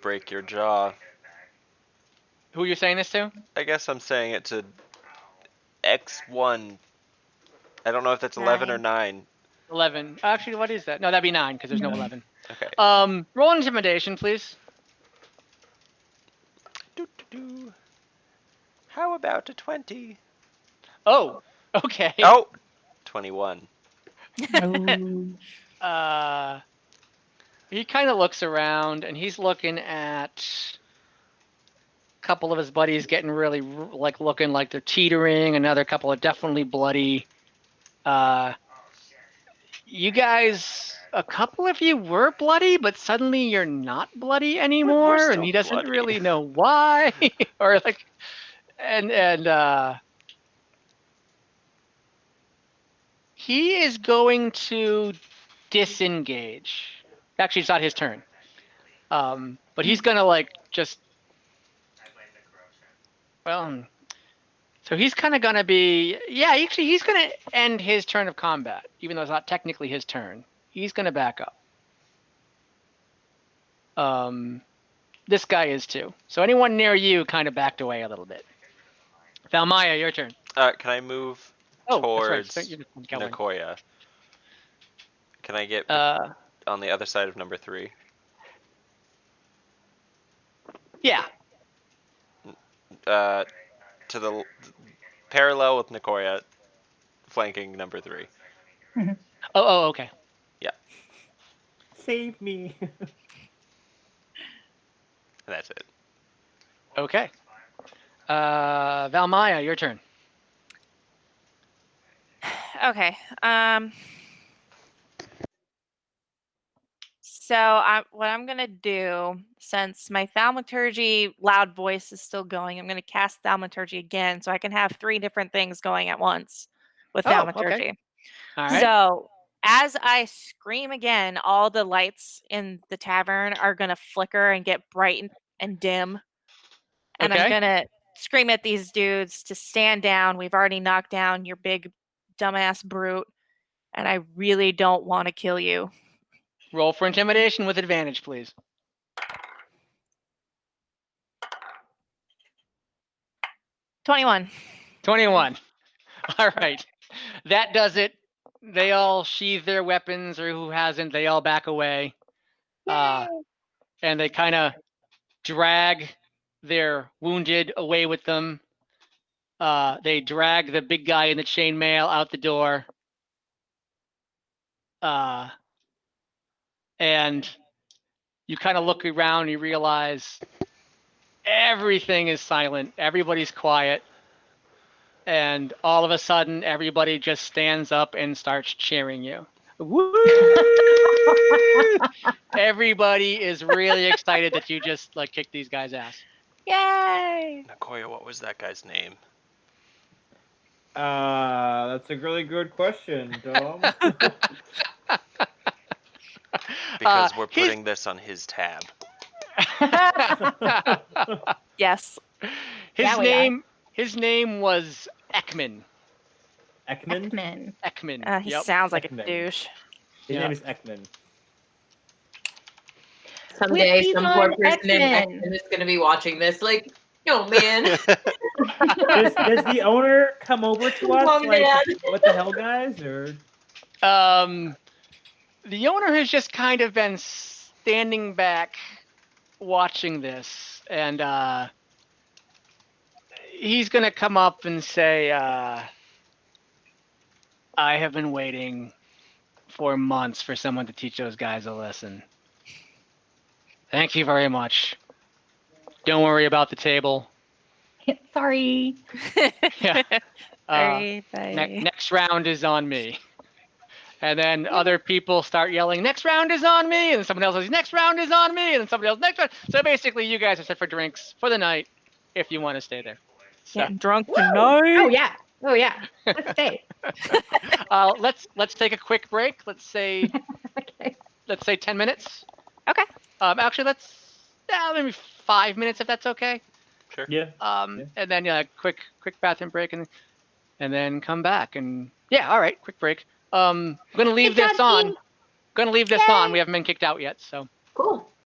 B: break your jaw.
A: Who are you saying this to?
B: I guess I'm saying it to X1. I don't know if that's 11 or 9.
A: 11. Actually, what is that? No, that'd be 9 because there's no 11.
B: Okay.
A: Roll intimidation, please.
B: Doo-doo-doo. How about a 20?
A: Oh, okay.
B: Oh! 21.
A: He kind of looks around and he's looking at a couple of his buddies getting really looking like they're teetering. Another couple are definitely bloody. You guys, a couple of you were bloody, but suddenly you're not bloody anymore,
B: still
A: and he doesn't
B: bloody.
A: really know why, or like, and he is going to disengage. Actually, it's not his turn. But he's gonna like just. Well, so he's kind of gonna be. Yeah, actually, he's gonna end his turn of combat, even though it's not technically his turn. He's gonna back up. This guy is too. So anyone near you kind of backed away a little bit. Valmaya, your turn.
B: Can I move towards
A: that's right. You're just going.
B: Nicoya? Can I get on the other side of number 3?
A: Yeah.
B: To the parallel with Nicoya, flanking number 3.
A: Oh, okay.
B: Yeah.
F: Save me.
B: And that's it.
A: Okay. Valmaya, your turn.
E: Okay. So what I'm gonna do, since my thaumaturgy loud voice is still going, I'm gonna cast thaumaturgy again, so I can have 3 different things going at once with thaumaturgy.
A: Okay. All right.
E: So as I scream again, all the lights in the tavern are going to flicker and get bright and dim. And I'm
A: Okay.
E: going to scream at these dudes to stand down. We've already knocked down your big dumbass brute. And I really don't want to kill you.
A: Roll for intimidation with advantage, please.
E: 21.
A: 21. All right. That does it. They all sheathe their weapons, or who hasn't, they all back away. And they kind of drag their wounded away with them. They drag the big guy in the chainmail out the door. And you kind of look around and you realize everything is silent. Everybody's quiet. And all of a sudden, everybody just stands up and starts cheering you. Woo! Everybody is really excited that you just like kicked these guys' ass.
E: Yay!
B: Nakoya, what was that guy's name?
F: That's a really good question, Dom.
B: Because we're putting this on his tab.
E: Yes.
A: His
D: Yeah, we are.
A: name was Ekman.
F: Ekman?
D: X-Men.
A: Ekman.
E: He
A: Yep.
E: sounds like
F: Ekman.
E: a douche.
F: His
A: Yeah.
F: name is Ekman.
C: Someday,
D: Whiskey's
C: some poor
D: on
C: person named
D: X-Men.
C: X-Men is going to be watching this. Like, oh man.
F: Does the owner come over to us
C: Mom,
F: like,
C: Dad.
F: what the hell, guys? Or
A: The owner has just kind of been standing back watching this, and he's gonna come up and say, I have been waiting for months for someone to teach those guys a lesson. Thank you very much. Don't worry about the table.
D: Sorry.
A: Yeah.
E: Sorry, bye.
A: Next round is on me. And then other people start yelling, next round is on me. And then someone else says, next round is on me. And then somebody else, next round. So basically, you guys are set for drinks for the night if you want to stay there. So
E: Getting drunk
D: Woo!
E: tonight.
D: Oh yeah. Oh yeah. Let's stay.
A: let's take a quick break. Let's say
D: Okay.
A: 10 minutes.
E: Okay.
A: Actually, let's maybe 5 minutes if that's okay.
B: Sure.
F: yeah.
A: And then quick bathroom break and then come back and all right, quick break. I'm gonna leave
D: Good
A: this
D: job,
A: on.
D: team.
A: Gonna leave this on.
E: Yay.
A: We haven't been kicked out yet, so.
C: Cool.